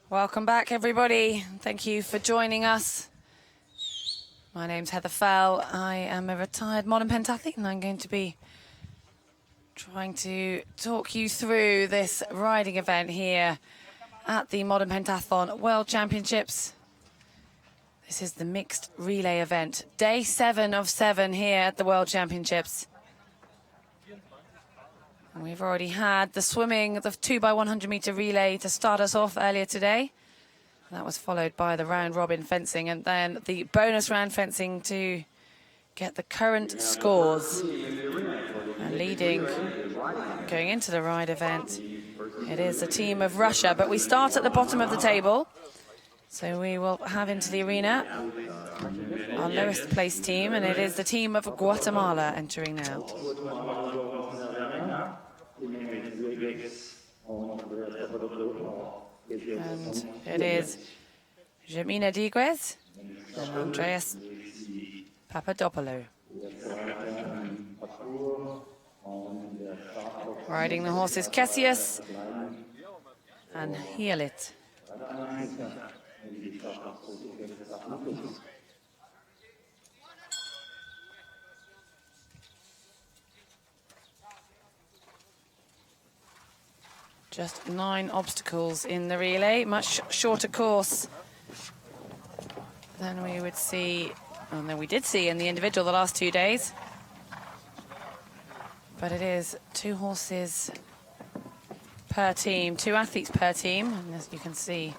Welcome back, everybody. Thank you for joining us. My name's Heather Fell. I am a retired modern pentathlete, and I'm going to be trying to talk you through this riding event here at the Modern Pentathlon World Championships. This is the mixed relay event, day 7 of 7 here at the World Championships. And we've already had the swimming, the 2x100 meter relay to start us off earlier today. That was followed by the round robin fencing and then the bonus round fencing to get the current scores. And leading, going into the ride event, it is the team of Russia, but we start at the bottom of the table. So we will have into the arena our lowest placed team, and it is the team of Guatemala entering now. And it is Jemina Diguez and Andreas Papadopoulou. Riding the horses Cassius and Hielit. Just 9 obstacles in the relay, much shorter course than we would see, and then we did see in the individual the last 2 days. But it is 2 horses per team, 2 athletes per team, and as you can see,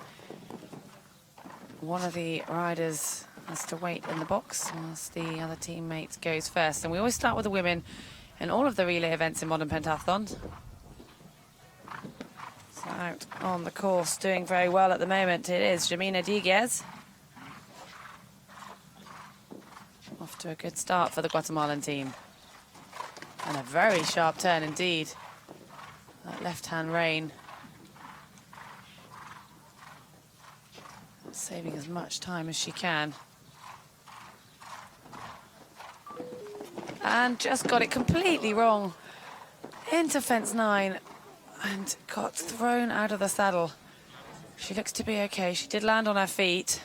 one of the riders has to wait in the box whilst the other teammate goes first. And we always start with the women in all of the relay events in modern pentathlon. So out on the course, doing very well at the moment, it is Jemina Diguez. Off to a good start for the Guatemalan team. And a very sharp turn indeed. That left-hand rein. Saving as much time as she can. And just got it completely wrong. Into fence 9 and got thrown out of the saddle. She looks to be okay. She did land on her feet.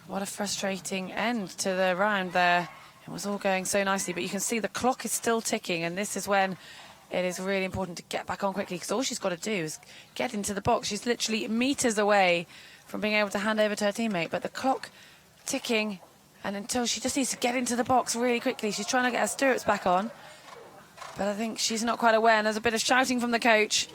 What a frustrating end to the round there. It was all going so nicely, but you can see the clock is still ticking, and this is when it is really important to get back on quickly, because all she's got to do is get into the box. She's literally meters away from being able to hand over to her teammate, but the clock ticking, and until she just needs to get into the box really quickly. She's trying to get her stirrups back on, but I think she's not quite aware, and there's a bit of shouting from the coach.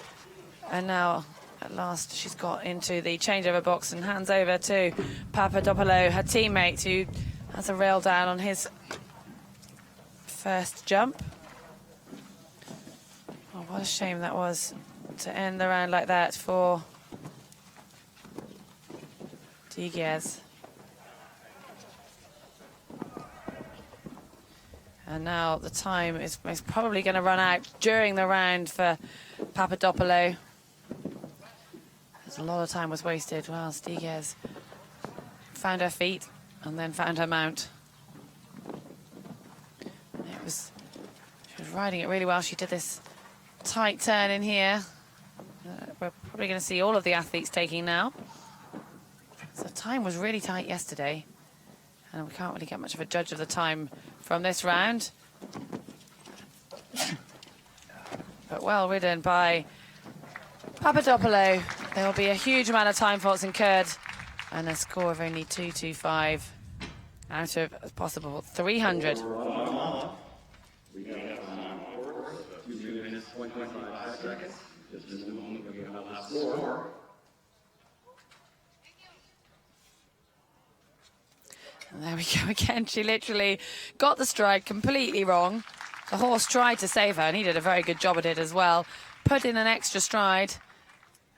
And now, at last, she's got into the changeover box and hands over to Papadopoulou, her teammate, who has a rail down on his first jump. Oh, what a shame that was to end the round like that for Diguez. And now the time is most probably going to run out during the round for Papadopoulou. There's a lot of time was wasted whilst Diguez found her feet and then found her mount. She was riding it really well. She did this tight turn in here. We're probably going to see all of the athletes taking now. So time was really tight yesterday, and we can't really get much of a judge of the time from this round. But well ridden by Papadopoulou. There will be a huge amount of time faults incurred, and a score of only 225 out of a possible 300. We have 2 minutes, 25 seconds. Just in a moment, we have a last score. And there we go again. She literally got the stride completely wrong. The horse tried to save her, and he did a very good job at it as well. Put in an extra stride,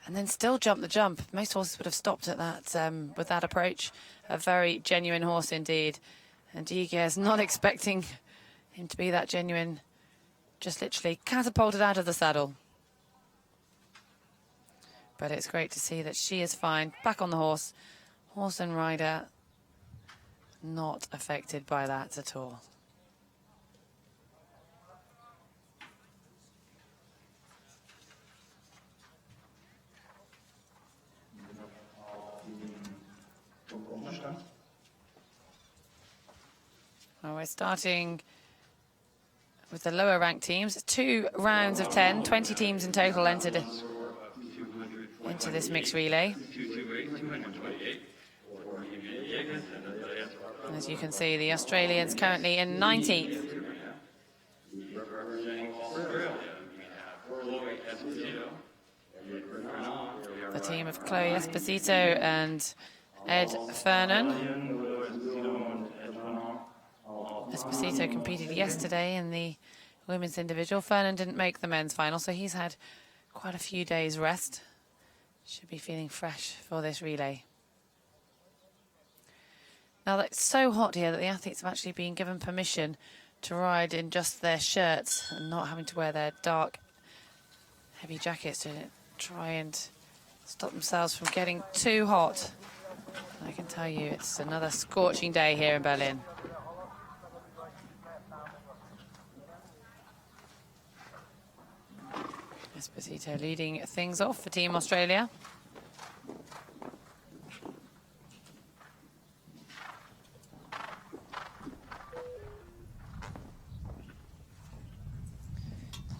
and then still jumped the jump. Most horses would have stopped at that with that approach. A very genuine horse indeed. And Diguez, not expecting him to be that genuine, just literally catapulted out of the saddle. But it's great to see that she is fine, back on the horse. Horse and rider not affected by that at all. Well, we're starting with the lower ranked teams. 2 rounds of 10, 20 teams in total entered into this mixed relay. And as you can see, the Australians currently in 19th. The team of Chloe Esposito and Ed Fernan. Esposito competed yesterday in the women's individual. Fernan didn't make the men's final, so he's had quite a few days rest. Should be feeling fresh for this relay. Now, it's so hot here that the athletes have actually been given permission to ride in just their shirts and not having to wear their dark, heavy jackets to try and stop themselves from getting too hot. I can tell you it's another scorching day here in Berlin. Esposito leading things off for Team Australia.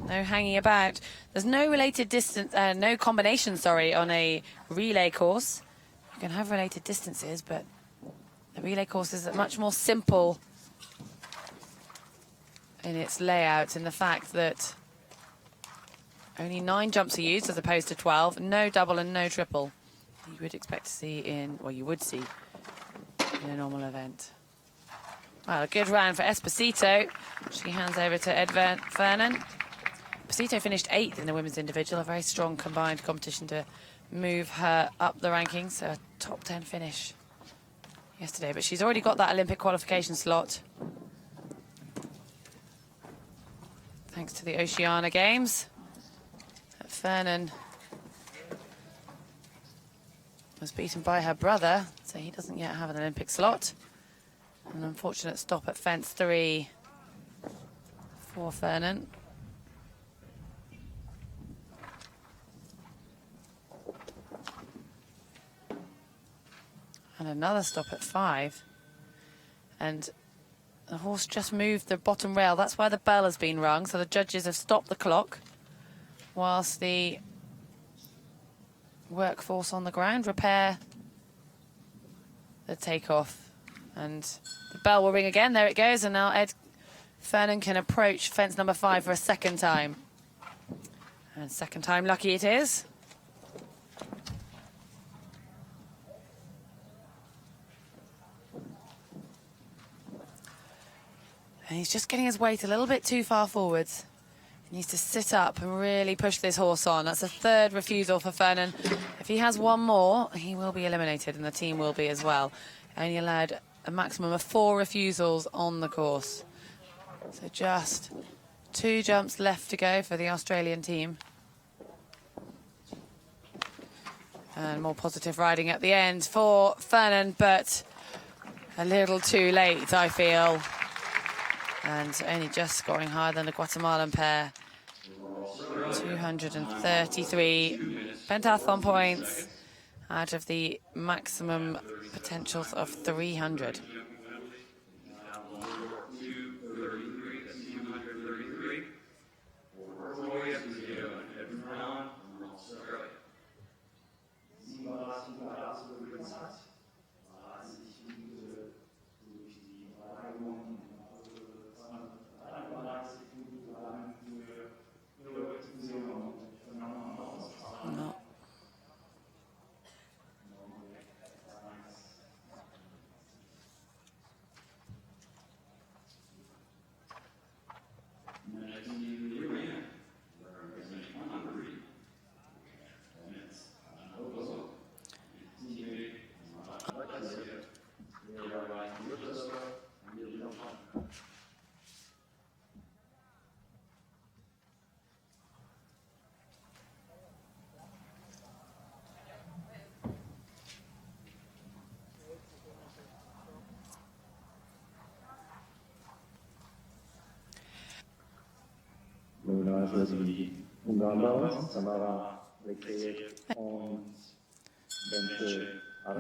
No hanging about. There's no related distance, no combination, sorry, on a relay course. You can have related distances, but the relay course is much more simple in its layout, in the fact that only 9 jumps are used as opposed to 12, no double and no triple. You would expect to see in, well, you would see in a normal event. Well, a good round for Esposito. She hands over to Ed Fernan. Esposito finished 8th in the women's individual, a very strong combined competition to move her up the rankings, so a top 10 finish yesterday. But she's already got that Olympic qualification slot, thanks to the Oceania Games. Fernan was beaten by her brother, so he doesn't yet have an Olympic slot. An unfortunate stop at fence 3 for Fernan. And another stop at 5. And the horse just moved the bottom rail. That's why the bell has been rung. So the judges have stopped the clock whilst the workforce on the ground repair the takeoff. And the bell will ring again. There it goes. And now Ed Fernan can approach fence number 5 for a second time. And second time lucky it is. And he's just getting his weight a little bit too far forwards. He needs to sit up and really push this horse on. That's a 3rd refusal for Fernan. If he has one more, he will be eliminated, and the team will be as well. Only allowed a maximum of 4 refusals on the course. So just 2 jumps left to go for the Australian team. And more positive riding at the end for Fernan, but a little too late, I feel. And only just scoring higher than the Guatemalan pair. 233 pentathlon points out of the maximum potentials of 300.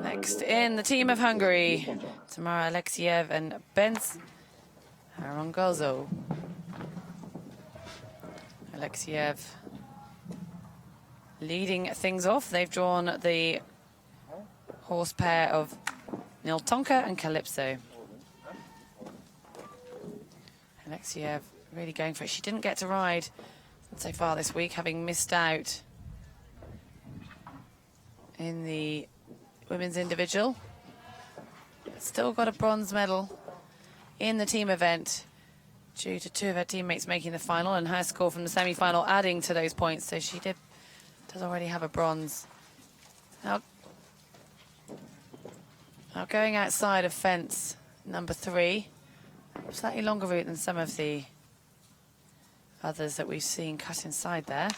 Next in the team of Hungary, Tamara Alexiev and Arangozo. Alexiev leading things off. They've drawn the horse pair of Nil Tonka and Calypso. Alexiev really going for it. She didn't get to ride so far this week, having missed out in the women's individual. Still got a bronze medal in the team event due to two of her teammates making the final and her score from the semi-final adding to those points. So she does already have a bronze. Now going outside of fence number 3, slightly longer route than some of the others that we've seen cut inside there.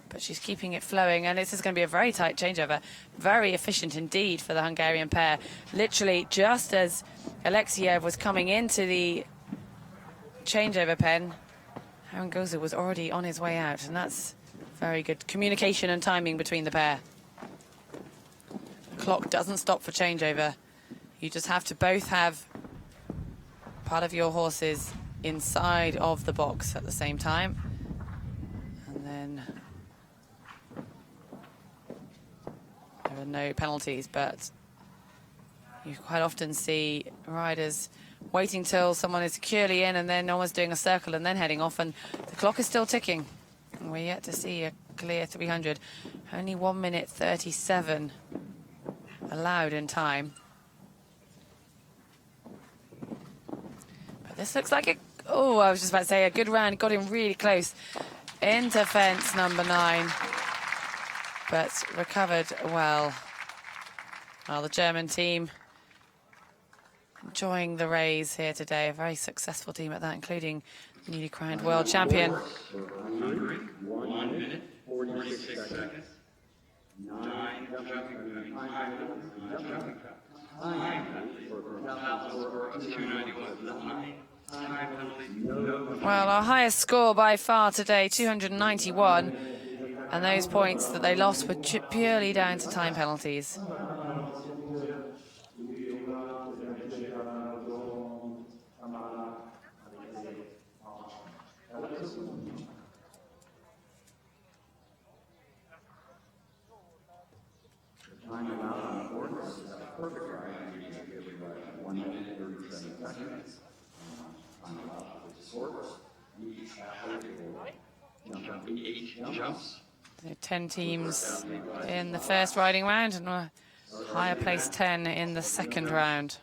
But she's keeping it flowing, and this is going to be a very tight changeover. Very efficient indeed for the Hungarian pair. Literally, just as Alexiev was coming into the changeover pen, Arangozo was already on his way out, and that's very good communication and timing between the pair. The clock doesn't stop for changeover. You just have to both have part of your horses inside of the box at the same time. And then there are no penalties, but you quite often see riders waiting till someone is securely in and then almost doing a circle and then heading off, and the clock is still ticking. And we're yet to see a clear 300. Only 1 minute 37 allowed in time. But this looks like a, oh, I was just about to say a good round. Got him really close into fence number 9, but recovered well. Well, the German team enjoying the raise here today. A very successful team at that, including newly crowned world champion. Hungary, 1 minute 46 seconds. 9 jumping, 9 jumping. Time penalties for a total score of 291. 9 time penalties. No. Well, our highest score by far today, 291, and those points that they lost were purely down to time penalties. Time allowed on the board is a perfect ride. 1 minute 37 seconds. Time allowed for the scores. Each athlete will jump 8 jumps. So 10 teams in the first riding round and a higher place 10 in the second round.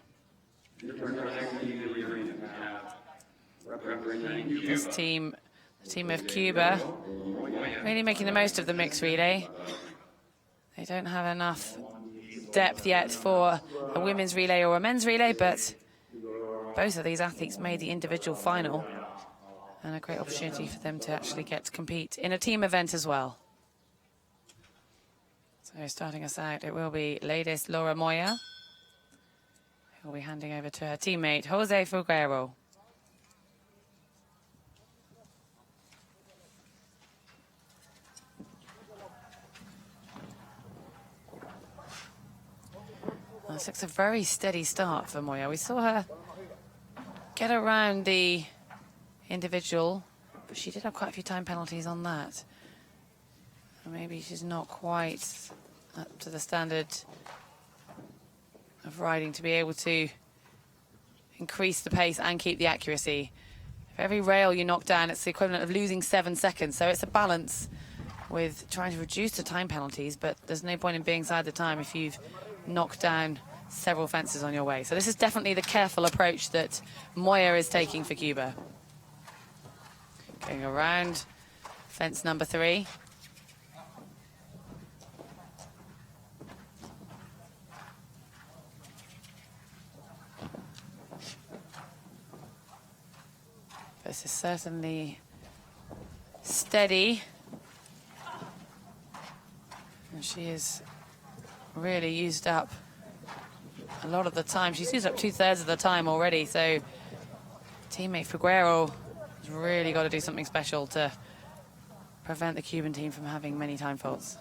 This team, the team of Cuba, really making the most of the mixed relay. They don't have enough depth yet for a women's relay or a men's relay, but both of these athletes made the individual final, and a great opportunity for them to actually get to compete in a team event as well. So starting us out, it will be Ladies Laura Moya, who will be handing over to her teammate, Jose Figueroa. This looks a very steady start for Moya. We saw her get around the individual, but she did have quite a few time penalties on that. Maybe she's not quite up to the standard of riding to be able to increase the pace and keep the accuracy. For every rail you knock down, it's the equivalent of losing 7 seconds. So it's a balance with trying to reduce the time penalties, but there's no point in being inside the time if you've knocked down several fences on your way. So this is definitely the careful approach that Moya is taking for Cuba. Going around fence number 3. This is certainly steady. And she is really used up a lot of the time. She's used up 2/3 of the time already, so teammate Figueroa has really got to do something special to prevent the Cuban team from having many time faults.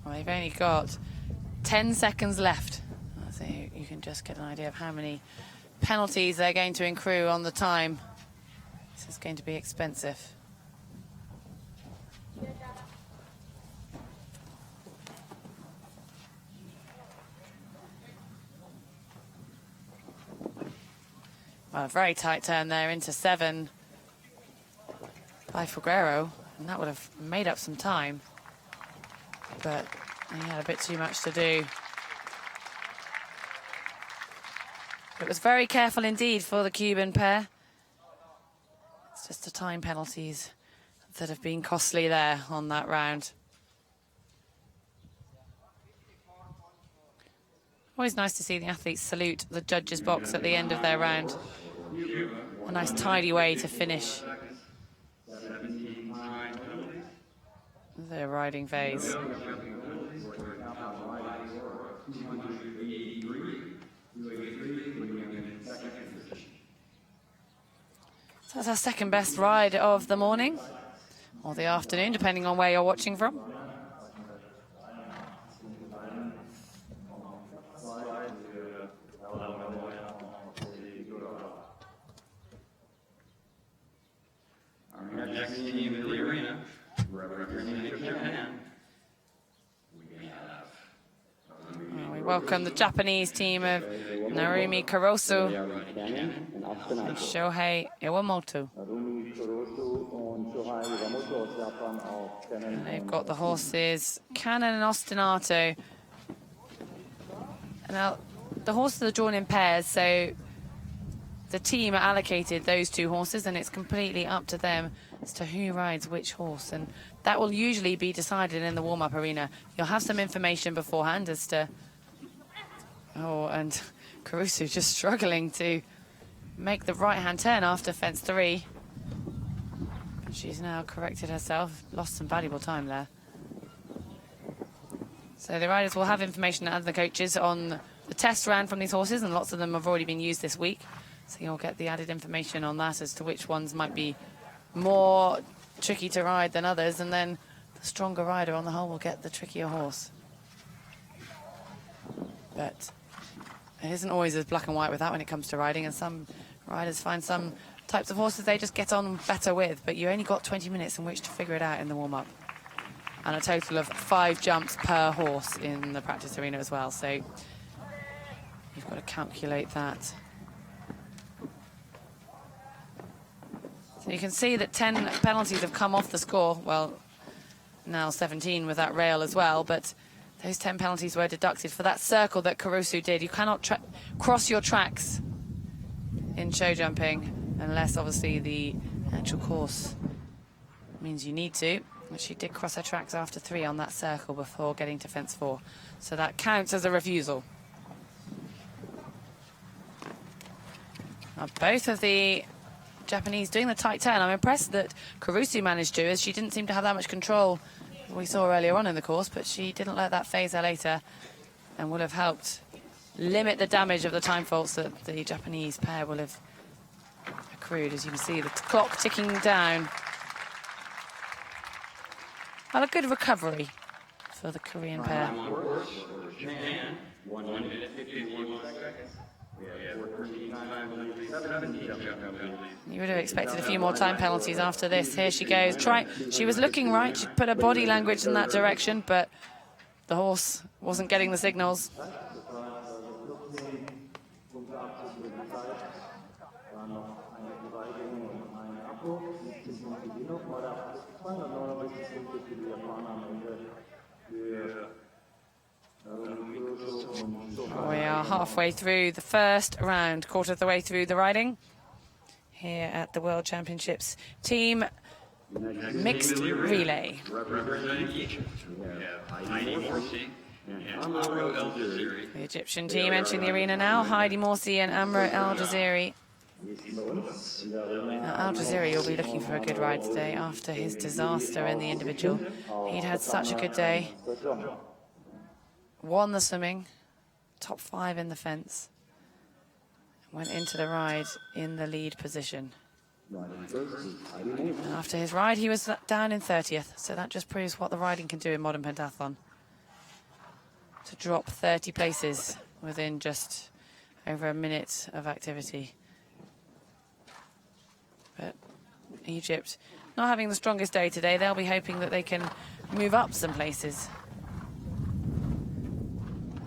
Well, they've only got 10 seconds left. So you can just get an idea of how many penalties they're going to accrue on the time. This is going to be expensive. Well, a very tight turn there into 7 by Figueroa, and that would have made up some time. But he had a bit too much to do. It was very careful indeed for the Cuban pair. It's just the time penalties that have been costly there on that round. Always nice to see the athletes salute the judges' box at the end of their round. A nice tidy way to finish their riding phase. So that's our second best ride of the morning, or the afternoon, depending on where you're watching from. Our next team in the arena, representing Japan, We welcome the Japanese team of Narumi Kurosu and Shohei Iwamoto. And they've got the horses Cannon and Ostinato. Now, the horses are drawn in pairs, so the team are allocated those 2 horses, and it's completely up to them as to who rides which horse. And that will usually be decided in the warm-up arena. You'll have some information beforehand as to... Oh, and Kurosu just struggling to make the right-hand turn after fence 3. But she's now corrected herself, lost some valuable time there. So the riders will have information and the coaches on the test round from these horses, and lots of them have already been used this week. So you'll get the added information on that as to which ones might be more tricky to ride than others, and then the stronger rider on the whole will get the trickier horse. But it isn't always as black and white with that when it comes to riding, and some riders find some types of horses they just get on better with, but you only got 20 minutes in which to figure it out in the warm-up. And a total of 5 jumps per horse in the practice arena as well, so you've got to calculate that. So you can see that 10 penalties have come off the score. Well, now 17 with that rail as well, but those 10 penalties were deducted for that circle that Kurosu did. You cannot cross your tracks in show jumping unless, obviously, the actual course means you need to. But she did cross her tracks after 3 on that circle before getting to fence 4. So that counts as a refusal. Now, both of the Japanese doing the tight turn. I'm impressed that Kurosu managed to, as she didn't seem to have that much control we saw earlier on in the course, but she didn't let that phase her later and would have helped limit the damage of the time faults that the Japanese pair will have accrued. As you can see, the clock ticking down. Well, a good recovery for the Korean pair. Japan, 1 minute 51 seconds. You would have expected a few more time penalties after this. Here she goes. She was looking right. She put her body language in that direction, but the horse wasn't getting the signals. We are halfway through the first round, quarter of the way through the riding here at the World Championships team mixed relay. Representing Egypt, we have Heidi Morsi and Amro El Jaziri. The Egyptian team entering the arena now, Heidi Morsi and Amro El Jaziri. Al Jaziri will be looking for a good ride today after his disaster in the individual. He'd had such a good day. Won the swimming, top 5 in the fence. Went into the ride in the lead position. And after his ride, he was down in 30th. So that just proves what the riding can do in modern pentathlon. to drop 30 places within just over a minute of activity. But Egypt not having the strongest day today. They'll be hoping that they can move up some places.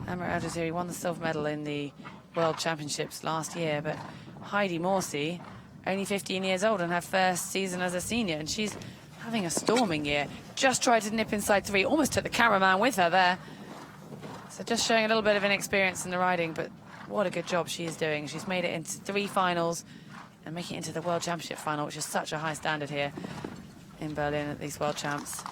Amr Al-Jaziri won the silver medal in the World Championships last year, but Heidi Morsey, only 15 years old and her first season as a senior, and she's having a storming year. Just tried to nip inside 3, almost took the cameraman with her there. So just showing a little bit of inexperience in the riding, but what a good job she is doing. She's made it into 3 finals and making it into the World Championship final, which is such a high standard here in Berlin at these World Champs.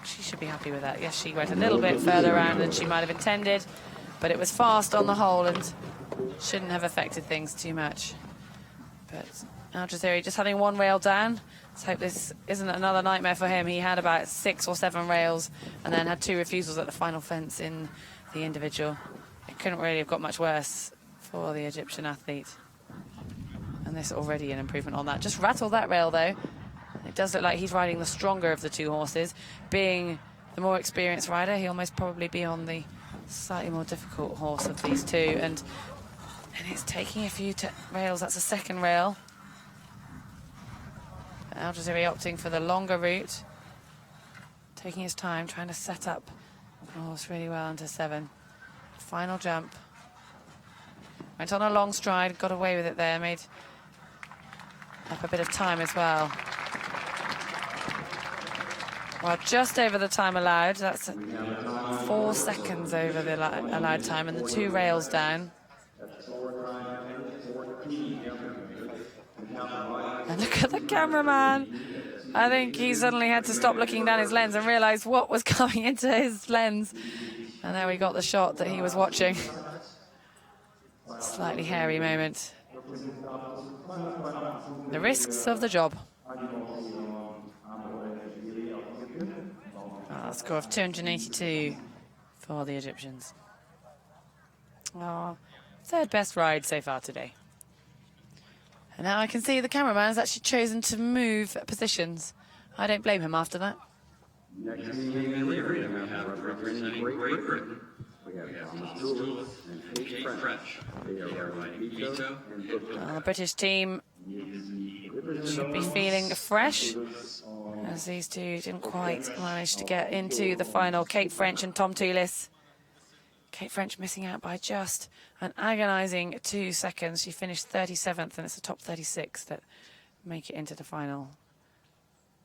She should be happy with that. Yes, she went a little bit further around than she might have intended, but it was fast on the whole and shouldn't have affected things too much. But Al-Jaziri just having 1 rail down. Let's hope this isn't another nightmare for him. He had about 6 or 7 rails and then had 2 refusals at the final fence in the individual. It couldn't really have got much worse for the Egyptian athlete. And this already an improvement on that. Just rattled that rail though. It does look like he's riding the stronger of the 2 horses. Being the more experienced rider, he'll most probably be on the slightly more difficult horse of these 2. And it's taking a few rails. That's a 2nd rail. Al-Jaziri opting for the longer route. Taking his time, trying to set up the horse really well into 7. Final jump. Went on a long stride, got away with it there, made up a bit of time as well. Well, just over the time allowed. That's 4 seconds over the allowed time, and the 2 rails down. And look at the cameraman. I think he suddenly had to stop looking down his lens and realised what was coming into his lens. And there we got the shot that he was watching. Slightly hairy moment. The risks of the job. A score of 282 for the Egyptians. Oh, 3rd best ride so far today. And now I can see the cameraman has actually chosen to move positions. I don't blame him after that. Next in the area, we have representing Great Britain. We have Thomas Doolis and Kate French. They are riding Vito and Booker. The British team should be feeling fresh, as these 2 didn't quite manage to get into the final. Kate French and Tom Toulis. Kate French missing out by just an agonising 2 seconds. She finished 37th, and it's the top 36 that make it into the final.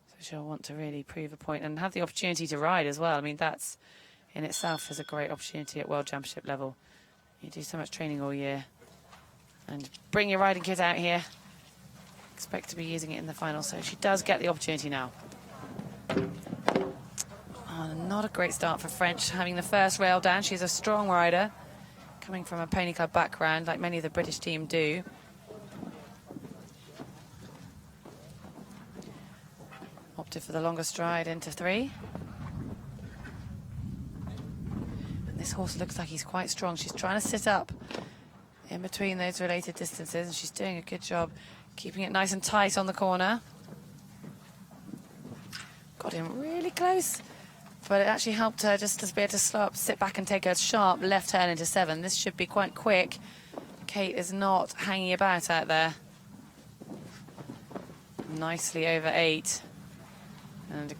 So she'll want to really prove a point and have the opportunity to ride as well. I mean, that's in itself is a great opportunity at World Championship level. You do so much training all year and bring your riding kit out here. Expect to be using it in the final, so she does get the opportunity now. Oh, not a great start for French, having the first rail down. She's a strong rider, coming from a pony club background, like many of the British team do. Opted for the longer stride into 3. And this horse looks like he's quite strong. She's trying to sit up in between those related distances, and she's doing a good job keeping it nice and tight on the corner. Got him really close, but it actually helped her just to be able to slow up, sit back and take a sharp left turn into 7. This should be quite quick. Kate is not hanging about out there. Nicely over 8. And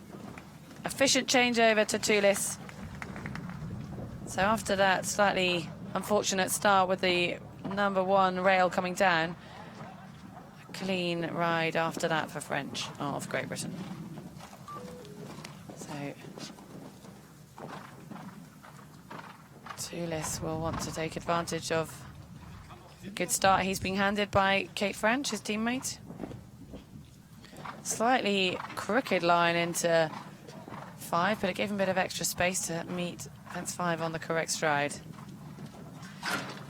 efficient changeover to Toulis. So after that slightly unfortunate start with the number 1 rail coming down, a clean ride after that for French of Great Britain. So Toulis will want to take advantage of a good start he's being handed by Kate French, his teammate. Slightly crooked line into 5, but it gave him a bit of extra space to meet fence 5 on the correct stride.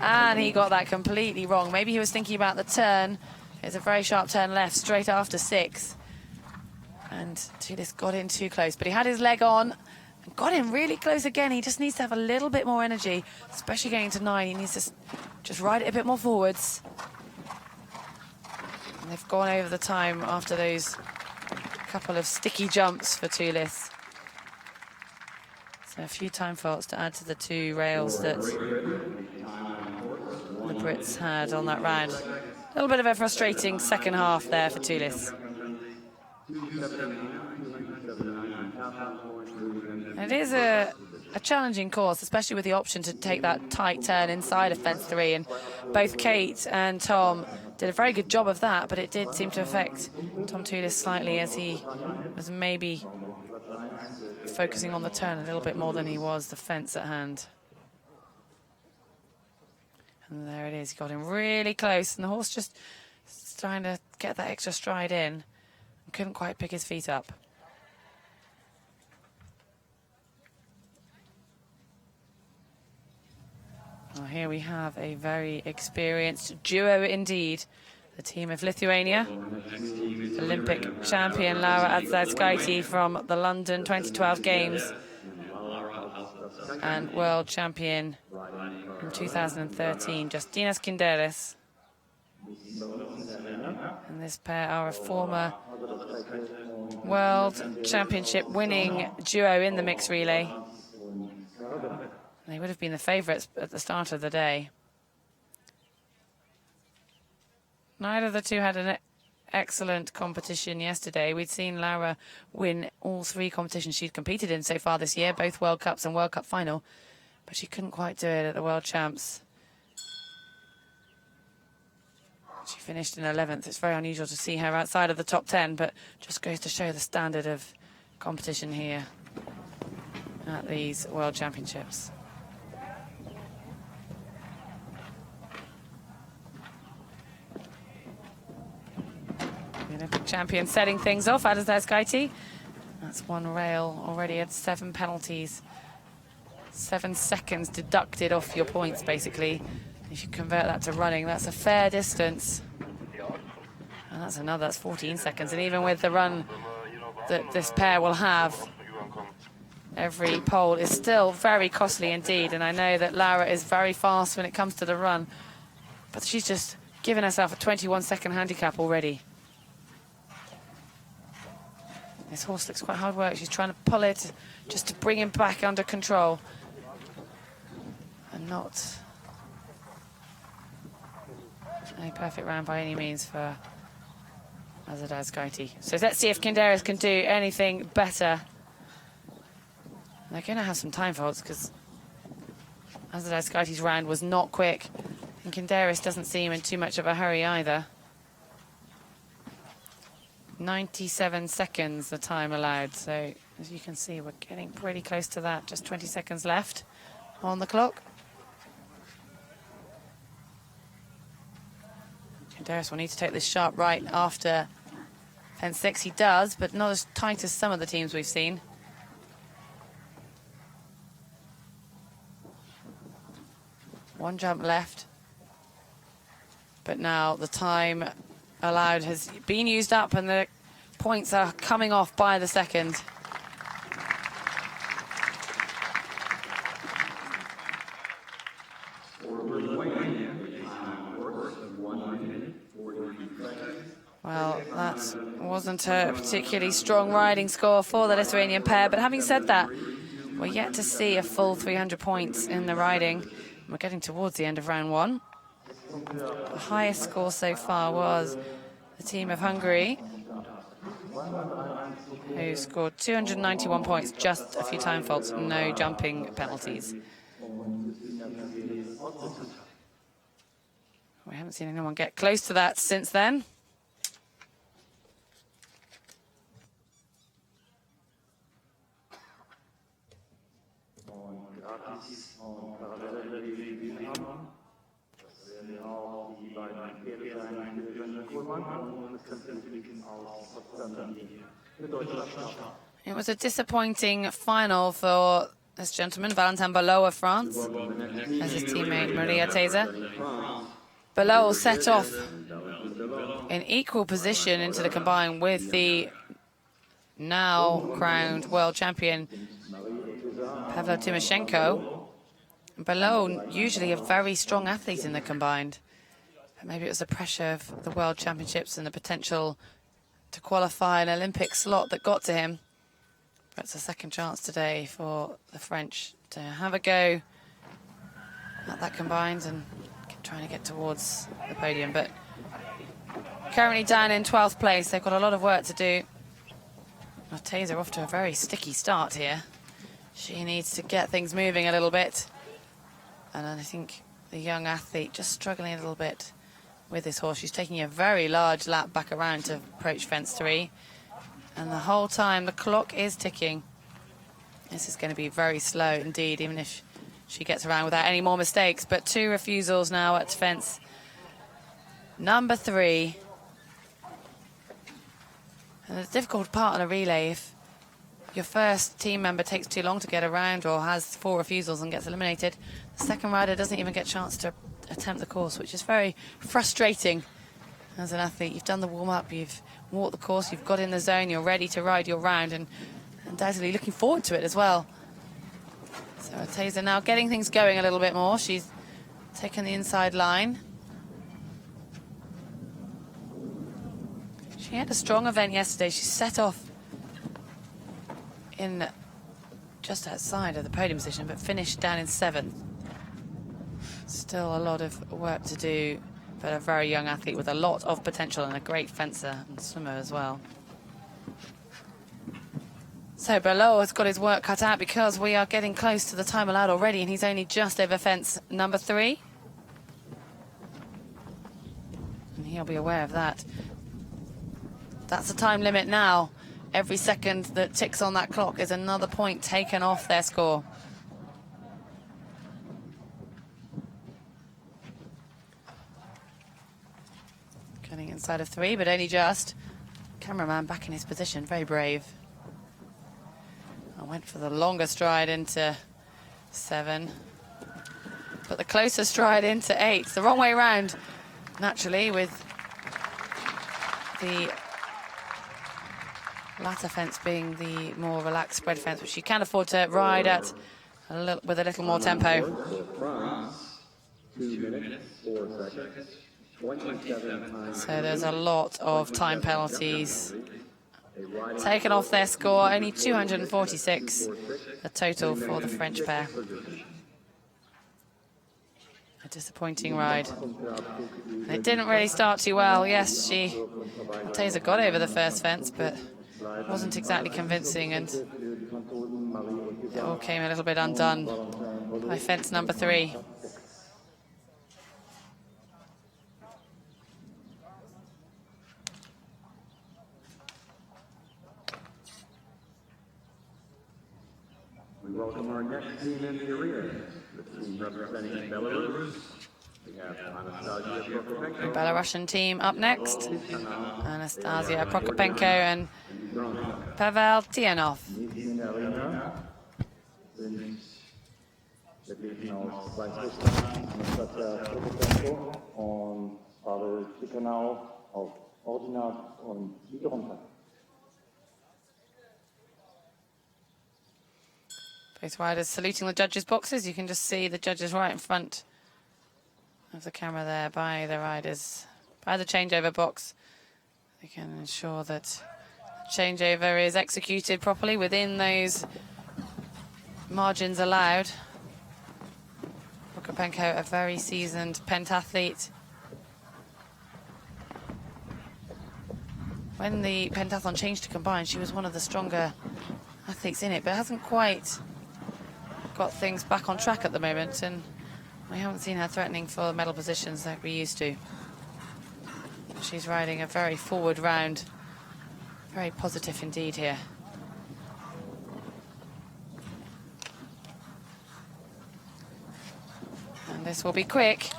And he got that completely wrong. Maybe he was thinking about the turn. It's a very sharp turn left, straight after 6. And Toulis got in too close, but he had his leg on and got in really close again. He just needs to have a little bit more energy, especially getting to 9. He needs to just ride it a bit more forwards. And they've gone over the time after those couple of sticky jumps for Toulis. So a few time faults to add to the 2 rails that the Brits had on that round. A little bit of a frustrating second half there for Tulis. It is a challenging course, especially with the option to take that tight turn inside of fence 3. And both Kate and Tom did a very good job of that, but it did seem to affect Tom Tulis slightly, as he was maybe focusing on the turn a little bit more than he was the fence at hand. And there it is, he got him really close, and the horse just trying to get that extra stride in and couldn't quite pick his feet up. Well, here we have a very experienced duo indeed. The team of Lithuania, Olympic champion Laura Adzauskaitė from the London 2012 Games, and world champion in 2013, Justinas Kinderis. And this pair are a former world championship winning duo in the mixed relay. They would have been the favourites at the start of the day. Neither of the two had an excellent competition yesterday. We'd seen Laura win all 3 competitions she'd competed in so far this year, both World Cups and World Cup final, but she couldn't quite do it at the World Champs. She finished in 11th. It's very unusual to see her outside of the top 10, but just goes to show the standard of competition here at these World Championships. The Olympic champion setting things off, Adzauskaitė. That's 1 rail already at 7 penalties. 7 seconds deducted off your points, basically. If you convert that to running, that's a fair distance. And that's 14 seconds. And even with the run that this pair will have, every pole is still very costly indeed. And I know that Laura is very fast when it comes to the run, but she's just given herself a 21-second handicap already. This horse looks quite hard work. She's trying to pull it just to bring him back under control. And not a perfect round by any means for Adzauskaitė. So let's see if Kinderis can do anything better. They're going to have some time faults because Adzauskaitė's round was not quick. And Kinderis doesn't seem in too much of a hurry either. 97 seconds the time allowed, so as you can see we're getting pretty close to that. Just 20 seconds left on the clock. Kinderis will need to take this sharp right after fence 6. He does, but not as tight as some of the teams we've seen. One jump left, but now the time allowed has been used up and the points are coming off by the second. Well, that wasn't a particularly strong riding score for the Lithuanian pair, but having said that, we're yet to see a full 300 points in the riding. We're getting towards the end of round 1. The highest score so far was the team of Hungary, who scored 291 points, just a few time faults, no jumping penalties. We haven't seen anyone get close to that since then. It was a disappointing final for this gentleman, Valentin Belarus of France, as his teammate Maria Teza. Belarus set off in equal position into the combine with the now crowned world champion Pavel Tymoshenko. Belarus, usually a very strong athlete in the combined. But maybe it was the pressure of the World Championships and the potential to qualify an Olympic slot that got to him. But it's a second chance today for the French to have a go at that combined and trying to get towards the podium. But currently down in 12th place. They've got a lot of work to do. Taser off to a very sticky start here. She needs to get things moving a little bit. And I think the young athlete just struggling a little bit with this horse. She's taking a very large lap back around to approach fence 3. And the whole time the clock is ticking. This is going to be very slow indeed, even if she gets around without any more mistakes. But 2 refusals now at fence number 3. And the difficult part on a relay, if your first team member takes too long to get around or has 4 refusals and gets eliminated, the second rider doesn't even get a chance to attempt the course, which is very frustrating as an athlete. You've done the warm-up, you've walked the course, you've got in the zone, you're ready to ride your round, and undoubtedly looking forward to it as well. So Taser now getting things going a little bit more. She's taken the inside line. She had a strong event yesterday. She set off in just outside of the podium position, but finished down in 7th. Still a lot of work to do, but a very young athlete with a lot of potential and a great fencer and swimmer as well. So Below has got his work cut out because we are getting close to the time allowed already, and he's only just over fence number 3. And he'll be aware of that. That's the time limit now. Every second that ticks on that clock is another point taken off their score. Getting inside of 3, but only just. Cameraman back in his position, very brave. I went for the longer stride into 7, but the closer stride into 8. The wrong way around, naturally, with the latter fence being the more relaxed spread fence, which you can afford to ride at with a little more tempo. 2 minutes, 4 seconds, 27 times. So there's a lot of time penalties taken off their score. Only 246 the total for the French pair. A disappointing ride. And it didn't really start too well. Yes, Taser got over the first fence, but wasn't exactly convincing, and it all came a little bit undone by fence number 3. We welcome our next team in the arena, the team representing Belarus. We have Anastasia Prokopenko. Belarusian team up next. Anastasia Prokopenko and Pavel Tianov. Both riders saluting the judges' boxes. You can just see the judges right in front of the camera there by the riders, by the changeover box. They can ensure that the changeover is executed properly within those margins allowed. Prokopenko, a very seasoned pentathlete. When the pentathlon changed to combined, she was one of the stronger athletes in it, but hasn't quite got things back on track at the moment, and we haven't seen her threatening for medal positions like we used to. She's riding a very forward round, very positive indeed here. And this will be quick.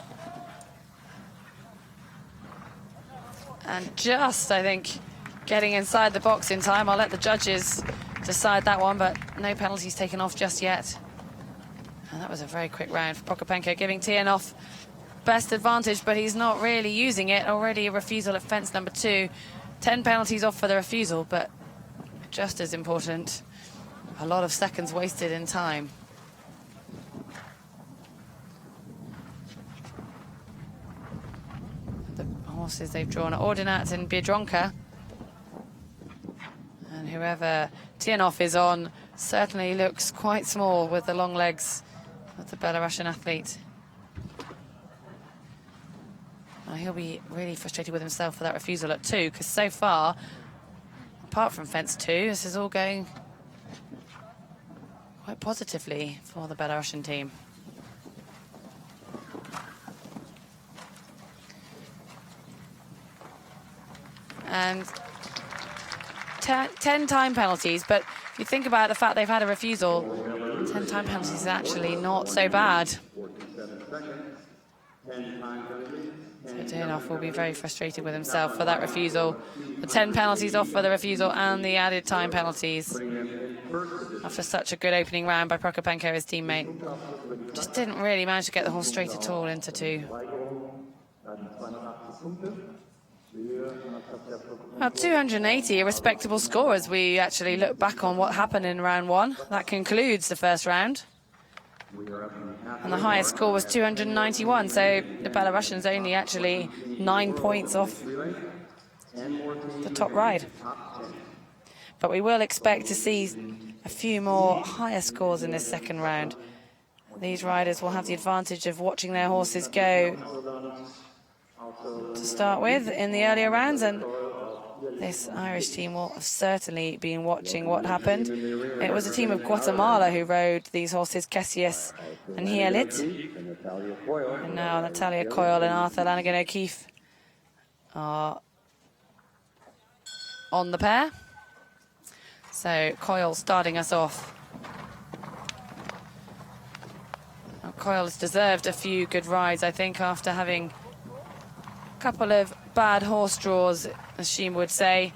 And just, I think, getting inside the box in time. I'll let the judges decide that one, but no penalties taken off just yet. And that was a very quick round for Prokopenko, giving Tianov best advantage, but he's not really using it. Already a refusal at fence number 2. 10 penalties off for the refusal, but just as important, a lot of seconds wasted in time. The horses they've drawn are Ordinat and Biedronka. And whoever Tianov is on certainly looks quite small with the long legs of the Belarusian athlete. Now he'll be really frustrated with himself for that refusal at 2, because so far, apart from fence 2, this is all going quite positively for the Belarusian team. And 10 time penalties, but if you think about the fact they've had a refusal, 10 time penalties is actually not so bad. So Tianov will be very frustrated with himself for that refusal. The 10 penalties off for the refusal and the added time penalties. After such a good opening round by Prokopenko, his teammate. Just didn't really manage to get the horse straight at all into 2. Well, 280, a respectable score as we actually look back on what happened in round 1. That concludes the first round. And the highest score was 291, so the Belarusians only actually 9 points off the top ride. But we will expect to see a few more higher scores in this second round. These riders will have the advantage of watching their horses go to start with in the earlier rounds, and this Irish team will have certainly been watching what happened. It was a team of Guatemala who rode these horses, Cassius and Hielit. And now Natalia Coyle and Arthur Lanigan O'Keefe are on the pair. So Coyle starting us off. Now, Coyle has deserved a few good rides, I think, after having a couple of bad horse draws, as she would say,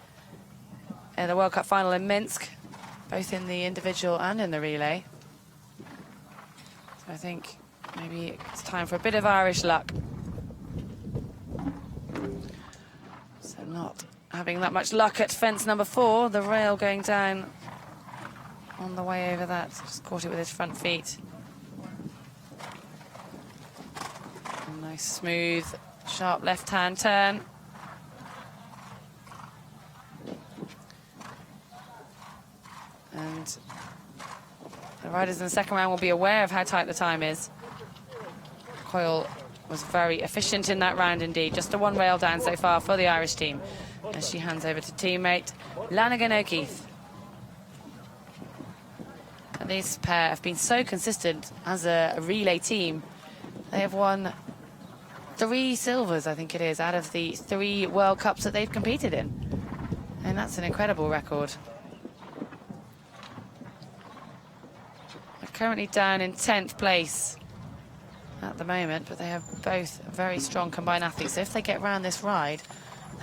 in the World Cup final in Minsk, both in the individual and in the relay. So I think maybe it's time for a bit of Irish luck. So not having that much luck at fence number 4, the rail going down on the way over that. Just caught it with his front feet. A nice smooth, sharp left-hand turn. And the riders in the second round will be aware of how tight the time is. Coyle was very efficient in that round indeed. Just a 1 rail down so far for the Irish team. As she hands over to teammate Lanigan O'Keefe. And these pair have been so consistent as a relay team. They have won 3 silvers, I think it is, out of the 3 World Cups that they've competed in. And that's an incredible record. They're currently down in 10th place at the moment, but they have both very strong combined athletes. So if they get round this ride,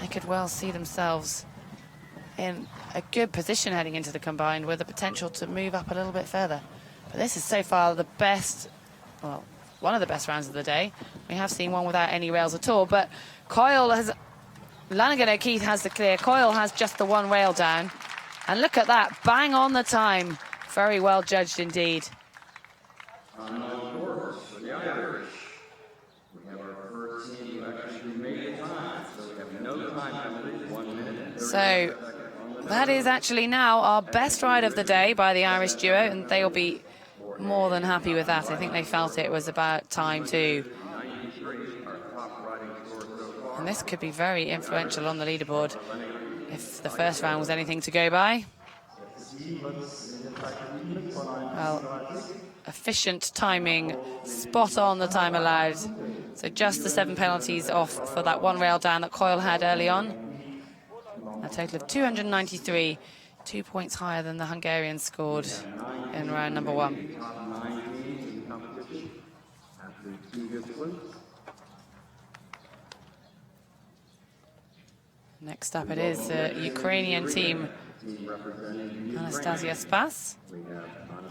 they could well see themselves in a good position heading into the combined, with the potential to move up a little bit further. But this is so far the best, well, one of the best rounds of the day. We have seen one without any rails at all, but Lanigan O'Keefe has the clear. Coyle has just the 1 rail down. And look at that, bang on the time. Very well judged indeed. So that is actually now our best ride of the day by the Irish duo, and they will be more than happy with that. I think they felt it was about time too. And this could be very influential on the leaderboard if the first round was anything to go by. Well, efficient timing, spot on the time allowed. So just the 7 penalties off for that 1 rail down that Coyle had early on. A total of 293, 2 points higher than the Hungarians scored in round number 1. Next up it is the Ukrainian team, Anastasia Spas.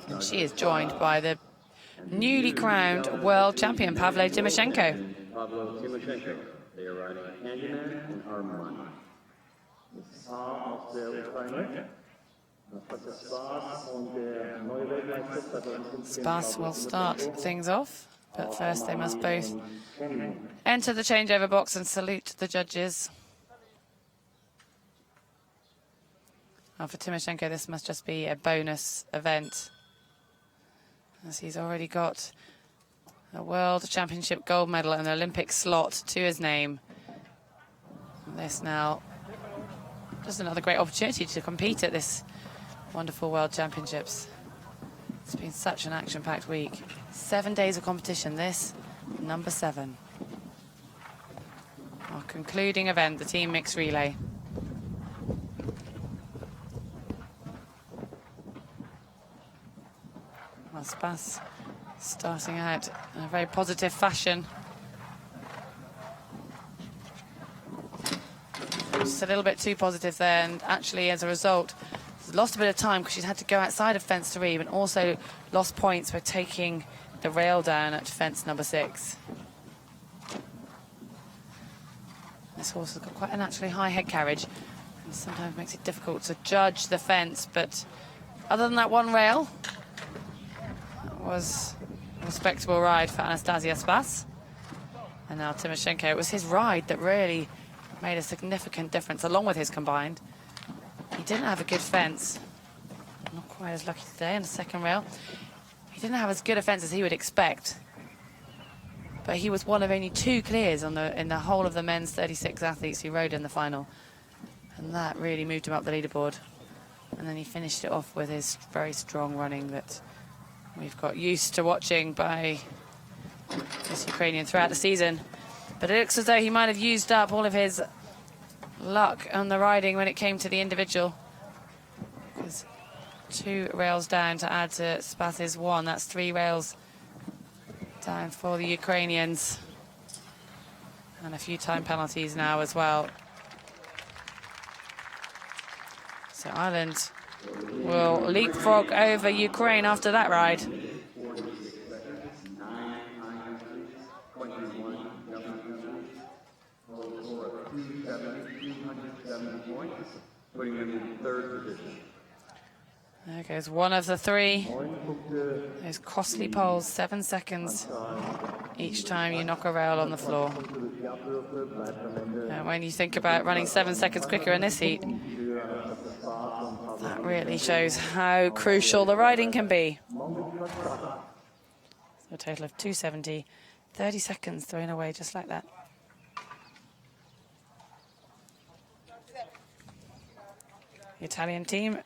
And she is joined by the newly crowned world champion, Pavlo Timoshenko. They are riding Handyman and Armand. Spas will start things off, but first they must both enter the changeover box and salute the judges. Well, for Timoshenko, this must just be a bonus event, as he's already got a World Championship gold medal and an Olympic slot to his name. And this now, just another great opportunity to compete at this wonderful World Championships. It's been such an action-packed week. 7 days of competition, this number 7. Our concluding event, the team mixed relay. Well, Spas starting out in a very positive fashion. Just a little bit too positive there, and actually as a result she's lost a bit of time because she's had to go outside of fence 3, but also lost points by taking the rail down at fence number 6. This horse has got quite a naturally high head carriage and sometimes makes it difficult to judge the fence, but other than that one rail, that was a respectable ride for Anastasia Spas. And now Timoshenko, it was his ride that really made a significant difference, along with his combined. He didn't have a good fence. Not quite as lucky today in the second rail. He didn't have as good a fence as he would expect. But he was one of only 2 clears in the whole of the men's 36 athletes who rode in the final. And that really moved him up the leaderboard. And then he finished it off with his very strong running that we've got used to watching by this Ukrainian throughout the season. But it looks as though he might have used up all of his luck on the riding when it came to the individual. Because 2 rails down to add to Spas's 1. That's 3 rails down for the Ukrainians. And a few time penalties now as well. So Ireland will leapfrog over Ukraine after that ride. Putting them in 3rd position. There goes one of the 3. Those costly poles, 7 seconds each time you knock a rail on the floor. And when you think about running 7 seconds quicker in this heat, that really shows how crucial the riding can be. So a total of 270, 30 seconds thrown away just like that. The Italian team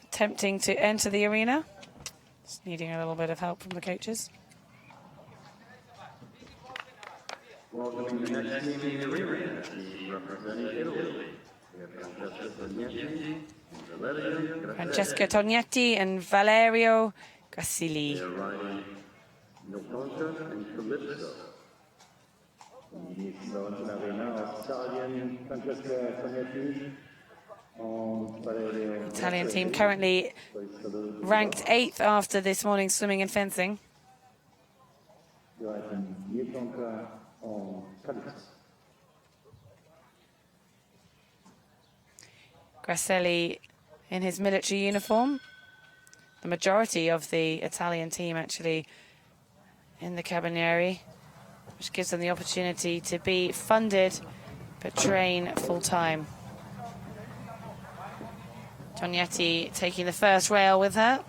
attempting to enter the arena, just needing a little bit of help from the coaches. Welcoming the next team in the arena, representing Italy. We have Francesca Tognetti and Valerio Grassili. They are riding Nilfonta and Calypso. Italian team currently ranked 8th after this morning's swimming and fencing. Grasselli in his military uniform. The majority of the Italian team actually in the Carabinieri, which gives them the opportunity to be funded but train full-time. Tognetti taking the first rail with her.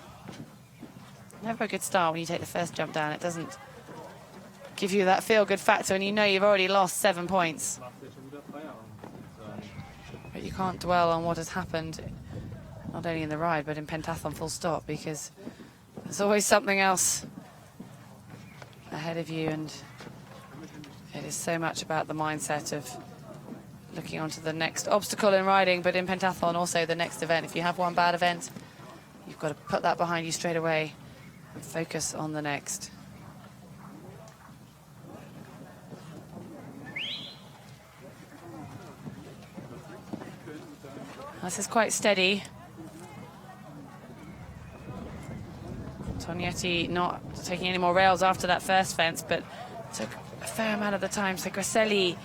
Never a good start when you take the first jump down. It doesn't give you that feel-good factor, and you know you've already lost 7 points. But you can't dwell on what has happened, not only in the ride, but in pentathlon full stop, because there's always something else ahead of you, and it is so much about the mindset of looking onto the next obstacle in riding, but in pentathlon also the next event. If you have one bad event, you've got to put that behind you straight away and focus on the next. This is quite steady. Tognetti not taking any more rails after that first fence, but took a fair amount of the time. So Grasselli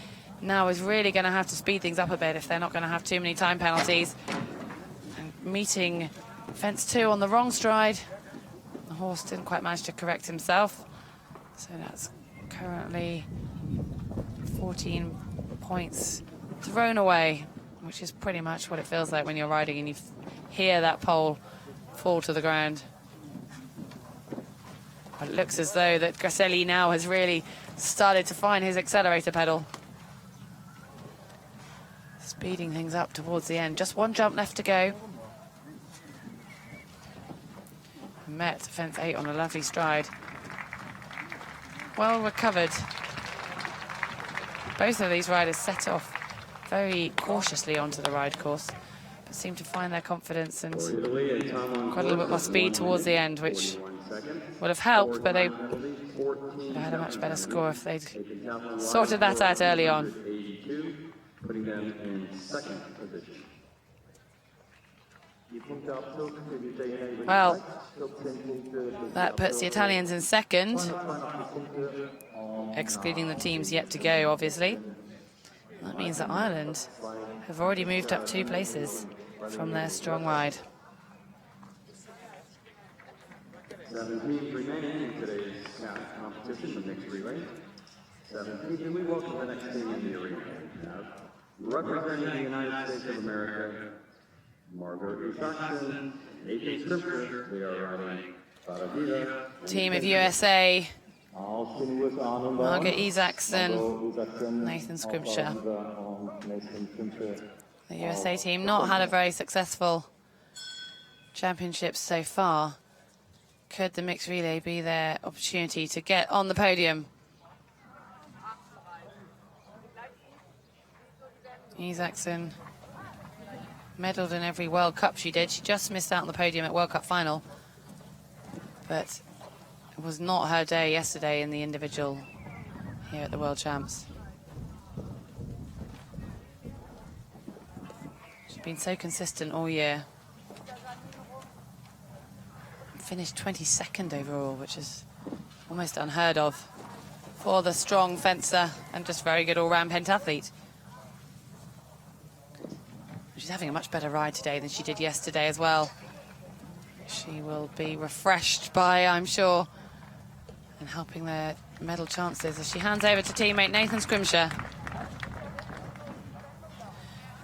now is really going to have to speed things up a bit if they're not going to have too many time penalties. And meeting fence 2 on the wrong stride. The horse didn't quite manage to correct himself. So that's currently 14 points thrown away, which is pretty much what it feels like when you're riding and you've hear that pole fall to the ground. But it looks as though that Grasselli now has really started to find his accelerator pedal. Speeding things up towards the end. Just one jump left to go. Met fence 8 on a lovely stride. Well recovered. Both of these riders set off very cautiously onto the ride course, but seem to find their confidence and quite a little bit more speed towards the end, which would have helped, but they would have had a much better score if they'd sorted that out early on. Putting them in second position. Well, that puts the Italians in second, excluding the teams yet to go, obviously. That means that Ireland have already moved up 2 places from their strong ride. 7 teams remaining in today's competition, the mixed relay. 7 teams, and we welcome the next team in the arena. Representing the United States of America, Margaret Jackson, Nathan Scripture, they are riding Paradida. Team of USA, Margaret Isaacson, Nathan Scrimshire. The USA team not had a very successful championship so far. Could the mixed relay be their opportunity to get on the podium? Isaacson medalled in every World Cup she did. She just missed out on the podium at World Cup final. But it was not her day yesterday in the individual here at the World Champs. She's been so consistent all year. Finished 22nd overall, which is almost unheard of for the strong fencer and just very good all-round pentathlete. She's having a much better ride today than she did yesterday as well. She will be refreshed by, I'm sure, and helping their medal chances as she hands over to teammate Nathan Scrimshire.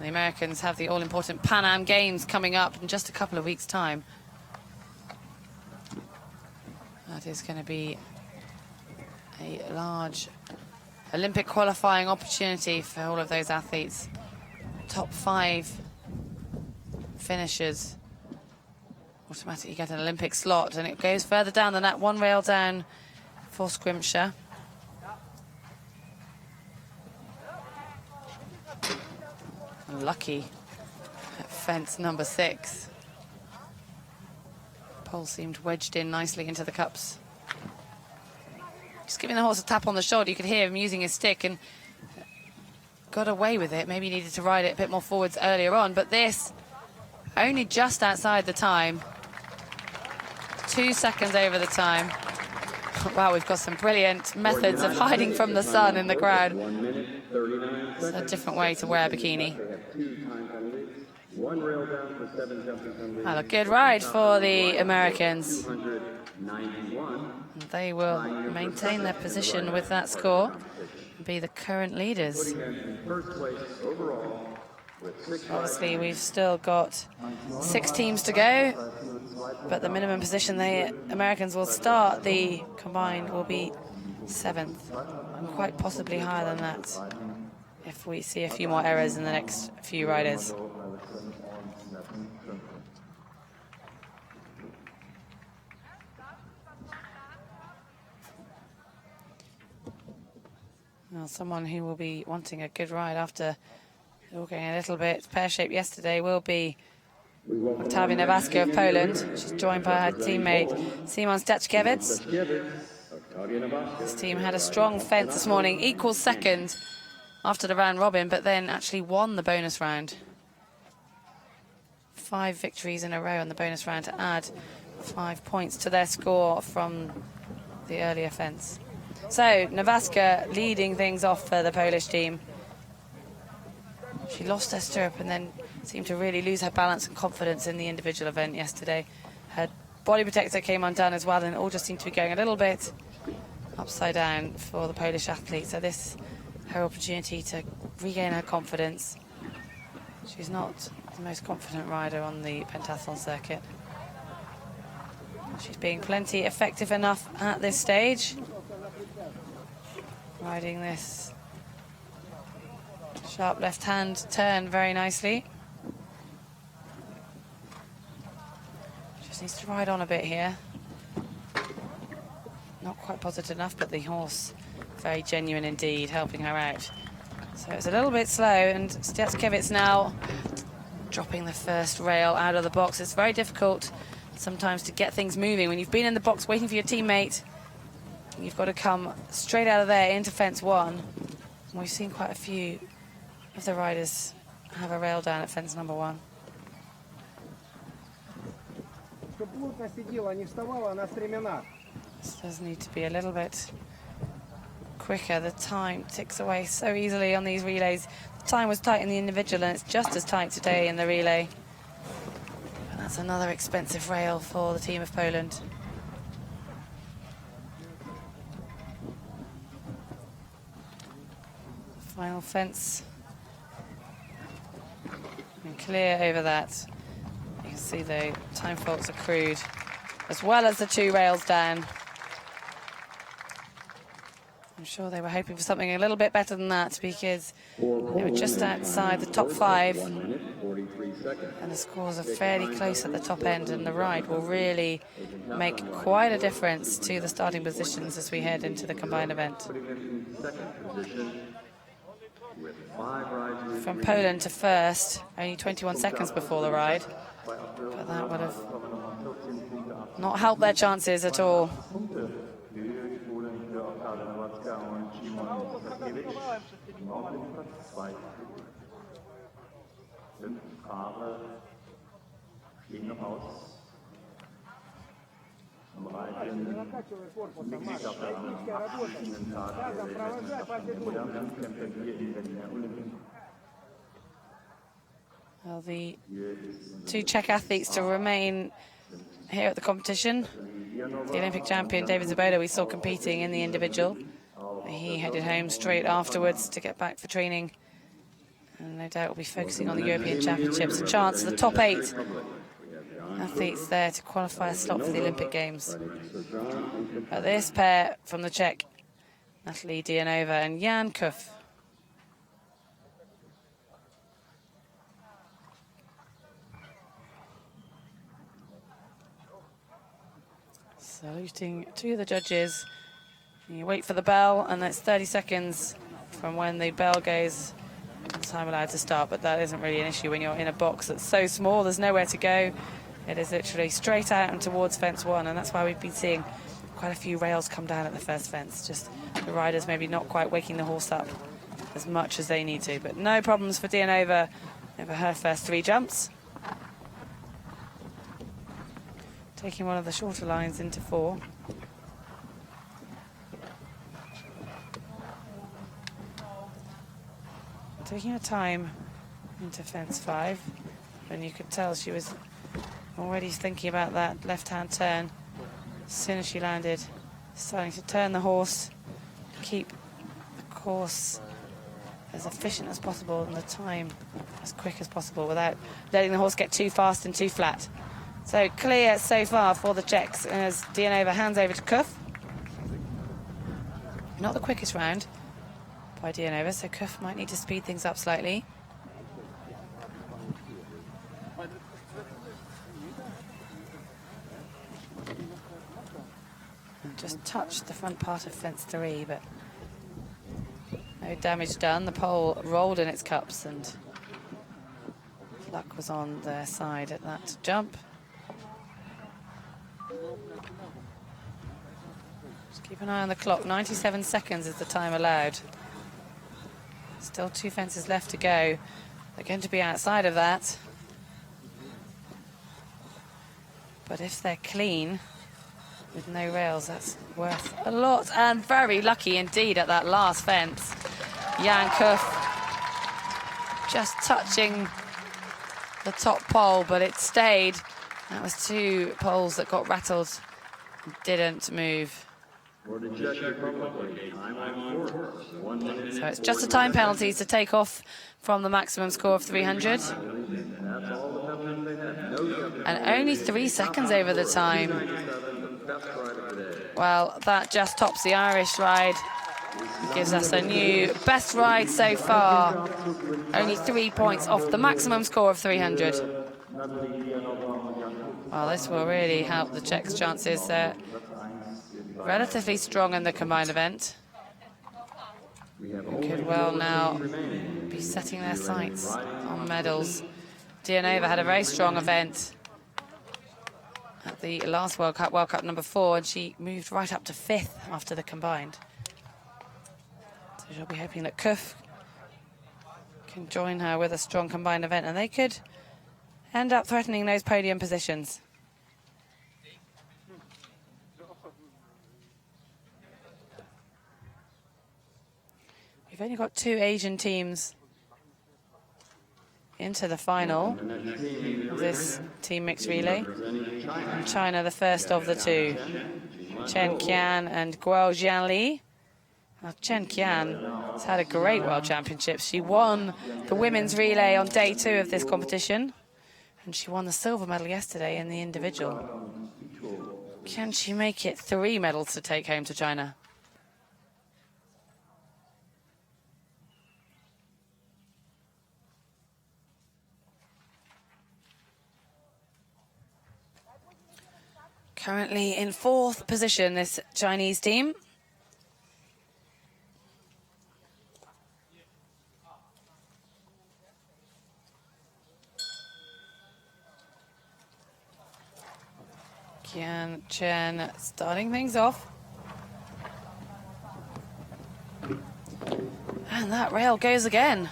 The Americans have the all-important Pan Am Games coming up in just a couple of weeks' time. That is going to be a large Olympic qualifying opportunity for all of those athletes. Top 5 finishers automatically get an Olympic slot, and it goes further down than that, 1 rail down for Scrimshire. Lucky at fence number 6. Pole seemed wedged in nicely into the cups. Just giving the horse a tap on the shoulder, you could hear him using his stick and got away with it. Maybe he needed to ride it a bit more forwards earlier on, but this only just outside the time. 2 seconds over the time. Wow, we've got some brilliant methods of hiding from the sun in the crowd. It's a different way to wear a bikini. Well, a good ride for the Americans. They will maintain their position with that score and be the current leaders. Obviously, we've still got 6 teams to go, but the minimum position the Americans will start, the combined, will be 7th, and quite possibly higher than that if we see a few more errors in the next few riders. Well, someone who will be wanting a good ride after looking a little bit pear-shaped yesterday will be Octavia Nowaska of Poland. She's joined by her teammate Simon Stachkiewicz. This team had a strong fence this morning, equal second after the round robin, but then actually won the bonus round. 5 victories in a row in the bonus round to add 5 points to their score from the earlier fence. So Nowaska leading things off for the Polish team. She lost her stirrup and then seemed to really lose her balance and confidence in the individual event yesterday. Her body protector came undone as well, and it all just seemed to be going a little bit upside down for the Polish athlete. So this, her opportunity to regain her confidence. She's not the most confident rider on the pentathlon circuit. She's being plenty effective enough at this stage. Riding this sharp left-hand turn very nicely. Just needs to ride on a bit here. Not quite positive enough, but the horse, very genuine indeed, helping her out. So it's a little bit slow, and Stetskevic now dropping the first rail out of the box. It's very difficult sometimes to get things moving. When you've been in the box waiting for your teammate, you've got to come straight out of there into fence one. And we've seen quite a few of the riders have a rail down at fence number one. This does need to be a little bit quicker. The time ticks away so easily on these relays. The time was tight in the individual, and it's just as tight today in the relay. But that's another expensive rail for the team of Poland. Final fence. And clear over that. You can see the time faults accrued, as well as the two rails down. I'm sure they were hoping for something a little bit better than that, because they were just outside the top 5. And the scores are fairly close at the top end, and the ride will really make quite a difference to the starting positions as we head into the combined event. From Poland to first, only 21 seconds before the ride, but that would have not helped their chances at all. Well, the two Czech athletes to remain here at the competition. The Olympic champion David Zaboda we saw competing in the individual. He headed home straight afterwards to get back for training, and no doubt will be focusing on the European Championships. A chance for the top 8 athletes there to qualify a slot for the Olympic Games. But this pair from the Czech, Natalie Dianova and Jan Kuf. Saluting to the judges. You wait for the bell, and that's 30 seconds from when the bell goes. Time allowed to start, but that isn't really an issue when you're in a box that's so small. There's nowhere to go. It is literally straight out and towards fence 1, and that's why we've been seeing quite a few rails come down at the first fence. Just the riders maybe not quite waking the horse up as much as they need to. But no problems for Dianova over her first 3 jumps. Taking one of the shorter lines into 4. Taking her time into fence 5, and you could tell she was already thinking about that left-hand turn as soon as she landed, starting to turn the horse, keep the course as efficient as possible and the time as quick as possible without letting the horse get too fast and too flat. So clear so far for the Czechs as Dianova hands over to Kuf. Not the quickest round by Dianova, so Kuf might need to speed things up slightly. And just touched the front part of fence 3, but no damage done. The pole rolled in its cups, and luck was on their side at that jump. Just keep an eye on the clock. 97 seconds is the time allowed. Still 2 fences left to go. They're going to be outside of that. But if they're clean, with no rails, that's worth a lot. And very lucky indeed at that last fence. Jan Kuf just touching the top pole, but it stayed. That was 2 poles that got rattled and didn't move. For the Czech Republic, time on course, 1 minute. So it's just a time penalty to take off from the maximum score of 300. That's all the feminine they had. No And only 3 seconds over the time. the best ride of the day. Well, that just tops the Irish ride. Gives us a new best ride so far. Only 3 points off the maximum score of 300. Well, this will really help the Czechs' chances. They're relatively strong in the combined event. Could well now be setting their sights on medals. Dianova had a very strong event at the last World Cup number 4, and she moved right up to 5th after the combined. So she'll be hoping that Kuf can join her with a strong combined event, and they could end up threatening those podium positions. We've only got 2 Asian teams into the final of this team mixed relay. And China, the first of the 2. Chen Qian and Guo Jianli. Now, Chen Qian has had a great World Championship. She won the women's relay on day 2 of this competition. And she won the silver medal yesterday in the individual. Can she make it 3 medals to take home to China? Currently in 4th position, this Chinese team. Qian Chen starting things off. And that rail goes again.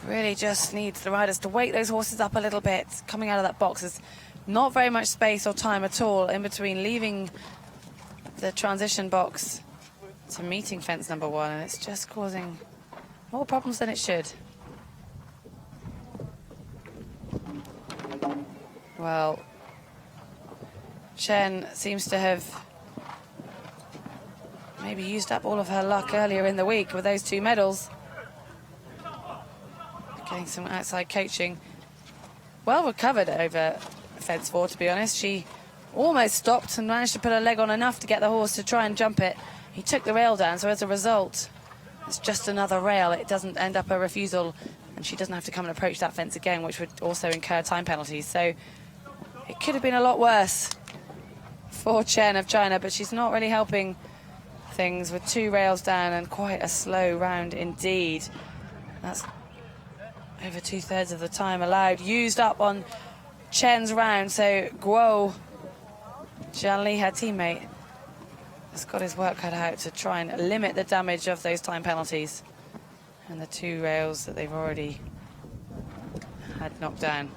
Really just needs the riders to wake those horses up a little bit. Coming out of that box is not very much space or time at all in between leaving the transition box to meeting fence number 1, and it's just causing more problems than it should. Well, Chen seems to have maybe used up all of her luck earlier in the week with those 2 medals. Getting some outside coaching. Well recovered over fence 4, to be honest. She almost stopped and managed to put her leg on enough to get the horse to try and jump it. He took the rail down, so as a result, it's just another rail. It doesn't end up a refusal, and she doesn't have to come and approach that fence again, which would also incur time penalties. So it could have been a lot worse for Chen of China, but she's not really helping things with 2 rails down and quite a slow round indeed. That's over 2/3 of the time allowed used up on Chen's round, so Guo Jianli, her teammate, has got his work cut out to try and limit the damage of those time penalties and the 2 rails that they've already had knocked down.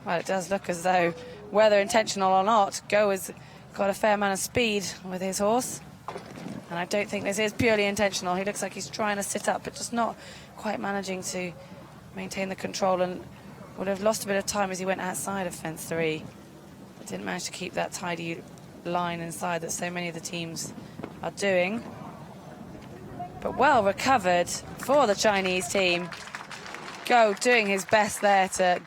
Well, it does look as though, whether intentional or not, Guo has got a fair amount of speed with his horse, and I don't think this is purely intentional. He looks like he's trying to sit up, but just not quite managing to maintain the control, and would have lost a bit of time as he went outside of fence 3. But didn't manage to keep that tidy line inside that so many of the teams are doing. But well recovered for the Chinese team. Guo doing his best there to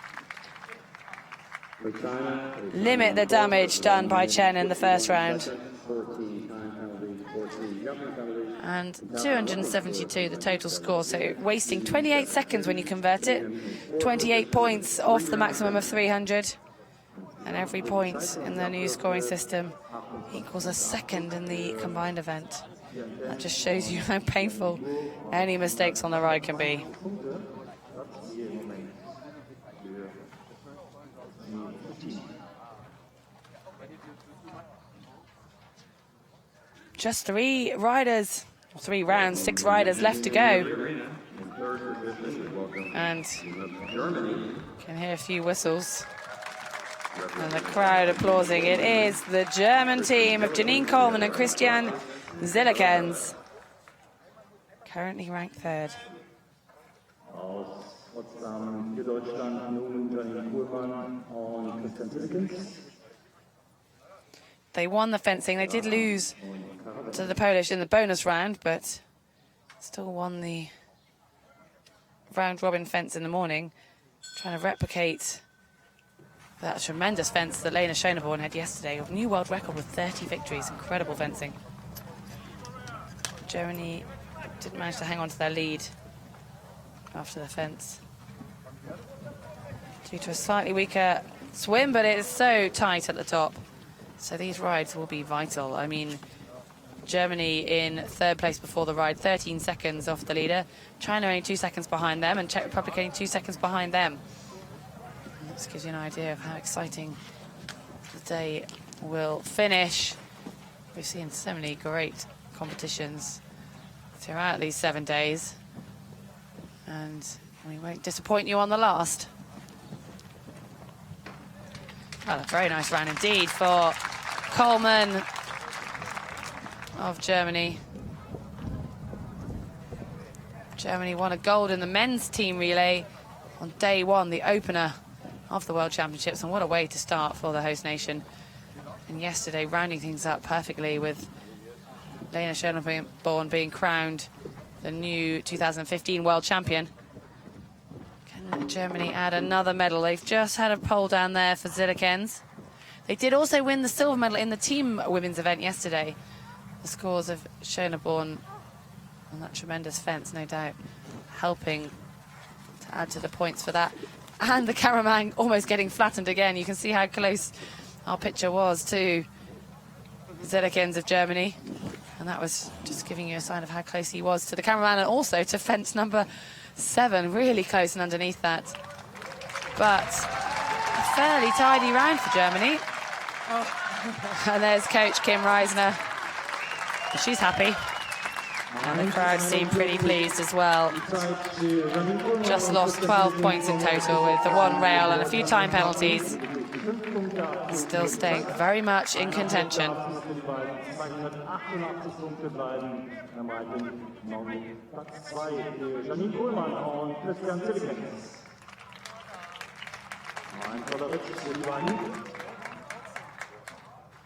limit the damage done by Chen in the first round. And 272 the total score, so wasting 28 seconds when you convert it. 28 points off the maximum of 300. And every point in the new scoring system equals a second in the combined event. That just shows you how painful any mistakes on the ride can be. Just 3 riders, 3 rounds, 6 riders left to go. And you can hear a few whistles. And the crowd applauding. It is the German team of Janine Coleman and Christian Zillekens, currently ranked 3rd. They won the fencing. They did lose to the Polish in the bonus round, but still won the round-robin fence in the morning, trying to replicate that tremendous fence that Lena Schoeneborn had yesterday. A new world record with 30 victories. Incredible fencing. Germany didn't manage to hang on to their lead after the fence due to a slightly weaker swim, but it is so tight at the top. So these rides will be vital. I mean, Germany in third place before the ride, 13 seconds off the leader. China only 2 seconds behind them, and Czech Republic only 2 seconds behind them. And this gives you an idea of how exciting the day will finish. We've seen so many great competitions throughout these 7 days, and we won't disappoint you on the last. Well, a very nice round indeed for Coleman of Germany. Germany won a gold in the men's team relay on day one, the opener of the World Championships, and what a way to start for the host nation. And yesterday, rounding things up perfectly with Lena Schoeneborn being crowned the new 2015 World Champion. Can Germany add another medal? They've just had a pole down there for Zillikens. They did also win the silver medal in the team women's event yesterday. The scores of Schoeneborn on that tremendous fence, no doubt, helping to add to the points for that. And the cameraman almost getting flattened again. You can see how close our picture was to Zillikens of Germany. And that was just giving you a sign of how close he was to the cameraman and also to fence number 7. Really close and underneath that. But a fairly tidy round for Germany. Oh. And there's coach Kim Reisner. She's happy. And the crowd seem pretty pleased as well. Just lost 12 points in total with the 1 rail and a few time penalties. Still staying very much in contention.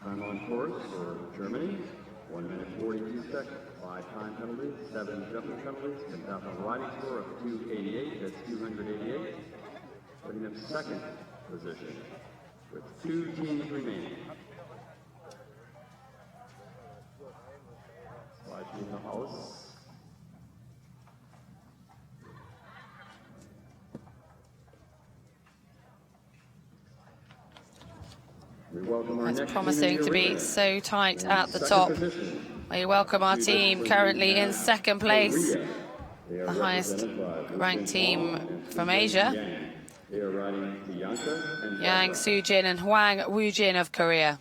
Time on course for Germany, 1 minute 42 seconds, 5 time penalties, 7 jumping penalties, 10,000 riding score of 288, that's 288, putting them second position with 2 teams remaining. Slide in the house. It's promising to be so tight at the top. We welcome our team currently in second place, the highest ranked team from Asia. Yang Soo-jin and Hwang Woo-jin of Korea.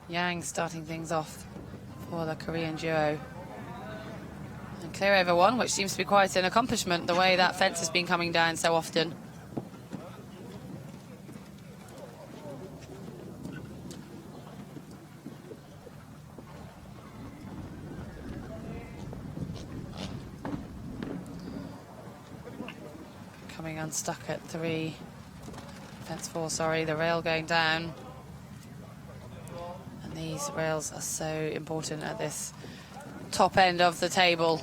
Yang starting things off for the Korean duo. And clear over 1, which seems to be quite an accomplishment, the way that fence has been coming down so often. Coming unstuck at 3, fence 4, sorry, the rail going down. And these rails are so important at this top end of the table.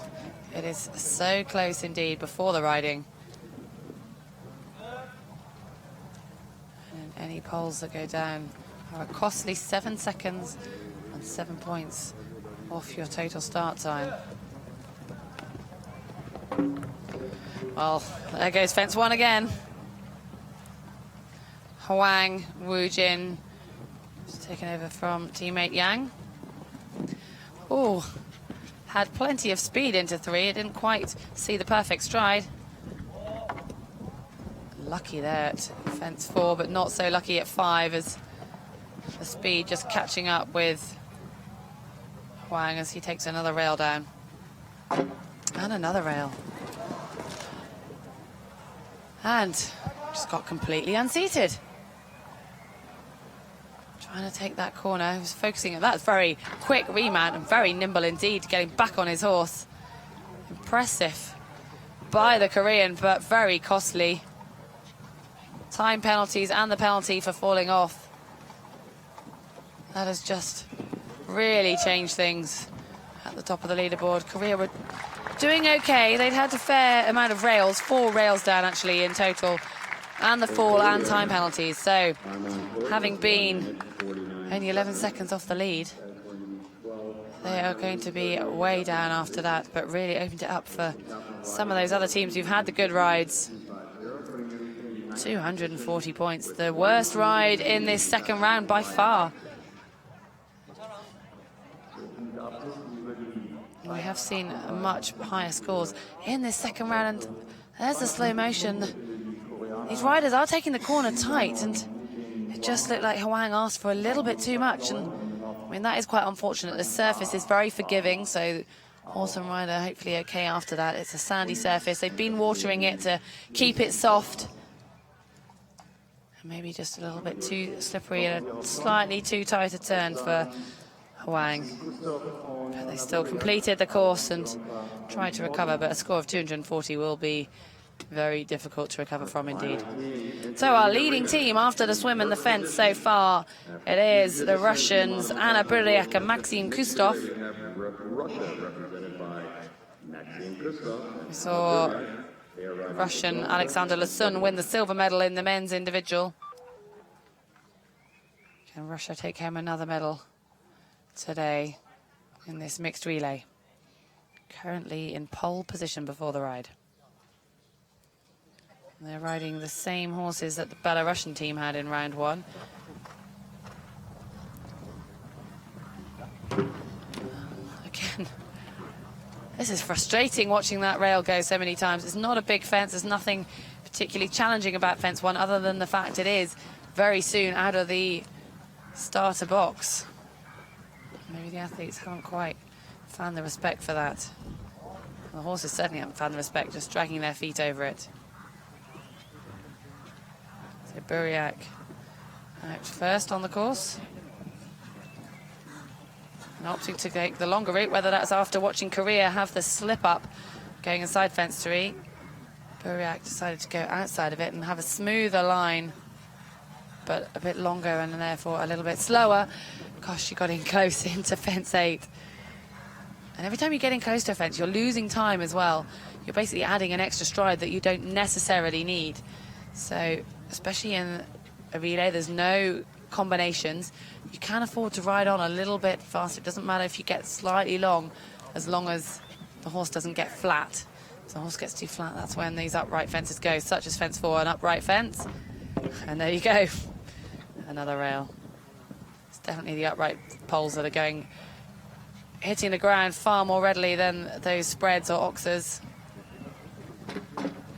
It is so close indeed before the riding. And any poles that go down are a costly 7 seconds and 7 points off your total start time. Well, there goes fence 1 again. Hwang Woo-jin taken over from teammate Yang. Oh, had plenty of speed into 3. It didn't quite see the perfect stride. Lucky there at fence 4, but not so lucky at 5 as the speed just catching up with Hwang as he takes another rail down. And another rail. And just got completely unseated. Trying to take that corner. He was focusing on that. Very quick remount and very nimble indeed, getting back on his horse. Impressive by the Korean, but very costly. Time penalties and the penalty for falling off. That has just really changed things at the top of the leaderboard. Korea were doing okay. They'd had a fair amount of rails, 4 rails down actually in total, and the fall and time penalties. So having been only 11 seconds off the lead, they are going to be way down after that, but really opened it up for some of those other teams who've had the good rides. 240 points, the worst ride in this second round by far. We have seen much higher scores in this second round, and there's the slow motion. These riders are taking the corner tight, and it just looked like Huang asked for a little bit too much, and I mean, that is quite unfortunate. The surface is very forgiving, so horse and rider hopefully okay after that. It's a sandy surface. They've been watering it to keep it soft. And maybe just a little bit too slippery and a slightly too tight a turn for Huang. But they still completed the course and tried to recover, but a score of 240 will be very difficult to recover from indeed. So our leading team after the swim and the fence so far, it is the Russians Anna Buryak and Maxim Kustov. We saw Russian Alexander Lasun win the silver medal in the men's individual. Can Russia take home another medal today in this mixed relay? Currently in pole position before the ride. They're riding the same horses that the Belarusian team had in round 1. Again, this is frustrating watching that rail go so many times. It's not a big fence. There's nothing particularly challenging about fence 1 other than the fact it is very soon out of the starter box. Maybe the athletes haven't quite found the respect for that. The horses certainly haven't found the respect, just dragging their feet over it. So Buryak out first on the course. And opting to take the longer route, whether that's after watching Korea have the slip up going inside fence 3. Buryak decided to go outside of it and have a smoother line, but a bit longer and therefore a little bit slower. Gosh, she got in close into fence 8. And every time you get in close to a fence, you're losing time as well. You're basically adding an extra stride that you don't necessarily need. So, especially in a relay, there's no combinations. You can afford to ride on a little bit faster. It doesn't matter if you get slightly long as the horse doesn't get flat. If the horse gets too flat, that's when these upright fences go, such as fence 4, an upright fence. And there you go, another rail. It's definitely the upright poles that are hitting the ground far more readily than those spreads or oxers.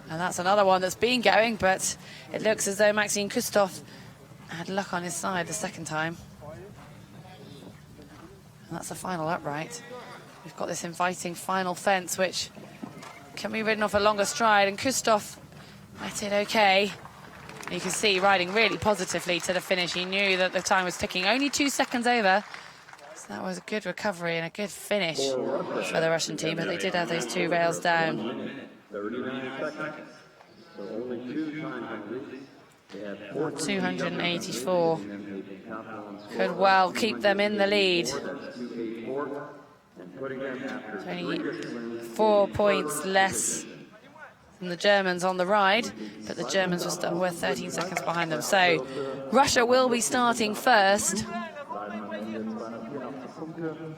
And that's another one that's been going, but it looks as though Maxim Kustov had luck on his side the second time. And that's the final upright. We've got this inviting final fence, which can be ridden off a longer stride, and Kustov met it okay. You can see riding really positively to the finish. He knew that the time was ticking, only 2 seconds over. So that was a good recovery and a good finish for the Russian team, but they did have those 2 rails down. 39 seconds. So only 2 times. 284. Could well keep them in the lead. Only 4 points less than the Germans on the ride, but the Germans were 13 seconds behind them. So Russia will be starting first.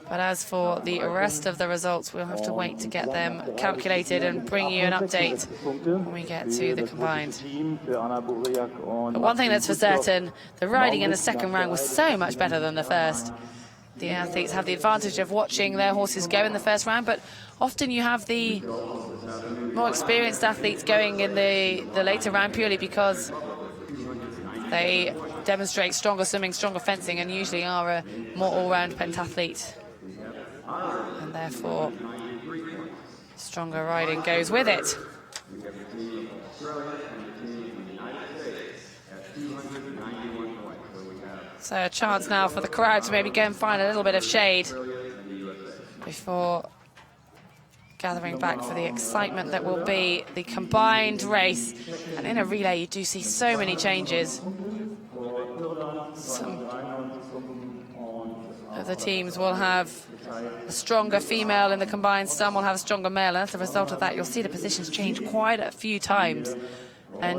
But as for the rest of the results, we'll have to wait to get them calculated and bring you an update when we get to the combined. But one thing that's for certain, the riding in the second round was so much better than the first. The athletes have the advantage of watching their horses go in the first round, but often you have the more experienced athletes going in the later round purely because they demonstrate stronger swimming, stronger fencing, and usually are a more all-round pentathlete. And therefore, stronger riding goes with it. So a chance now for the crowd to maybe go and find a little bit of shade before gathering back for the excitement that will be the combined race. And in a relay, you do see so many changes. Some of the teams will have a stronger female in the combined. Some will have a stronger male, and as a result of that, you'll see the positions change quite a few times. And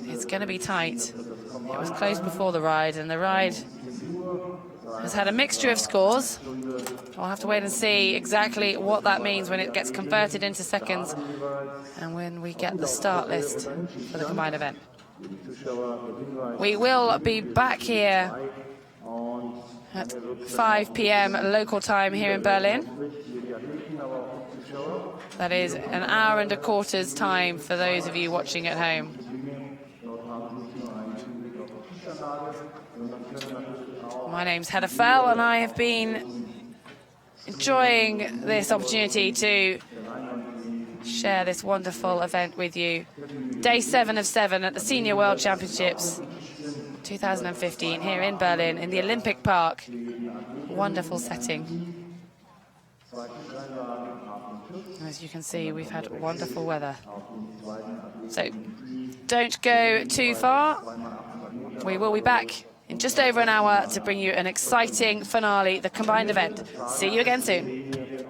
it's going to be tight. It was close before the ride, and the ride has had a mixture of scores. We'll have to wait and see exactly what that means when it gets converted into seconds and when we get the start list for the combined event. We will be back here at 5 p.m. local time here in Berlin. That is an hour and a quarter's time for those of you watching at home. My name's Hedda Fell, and I have been enjoying this opportunity to share this wonderful event with you. Day 7 of 7 at the Senior World Championships 2015 here in Berlin in the Olympic Park. Wonderful setting. As you can see, we've had wonderful weather. So don't go too far. We will be back in just over an hour to bring you an exciting finale, the combined event. See you again soon.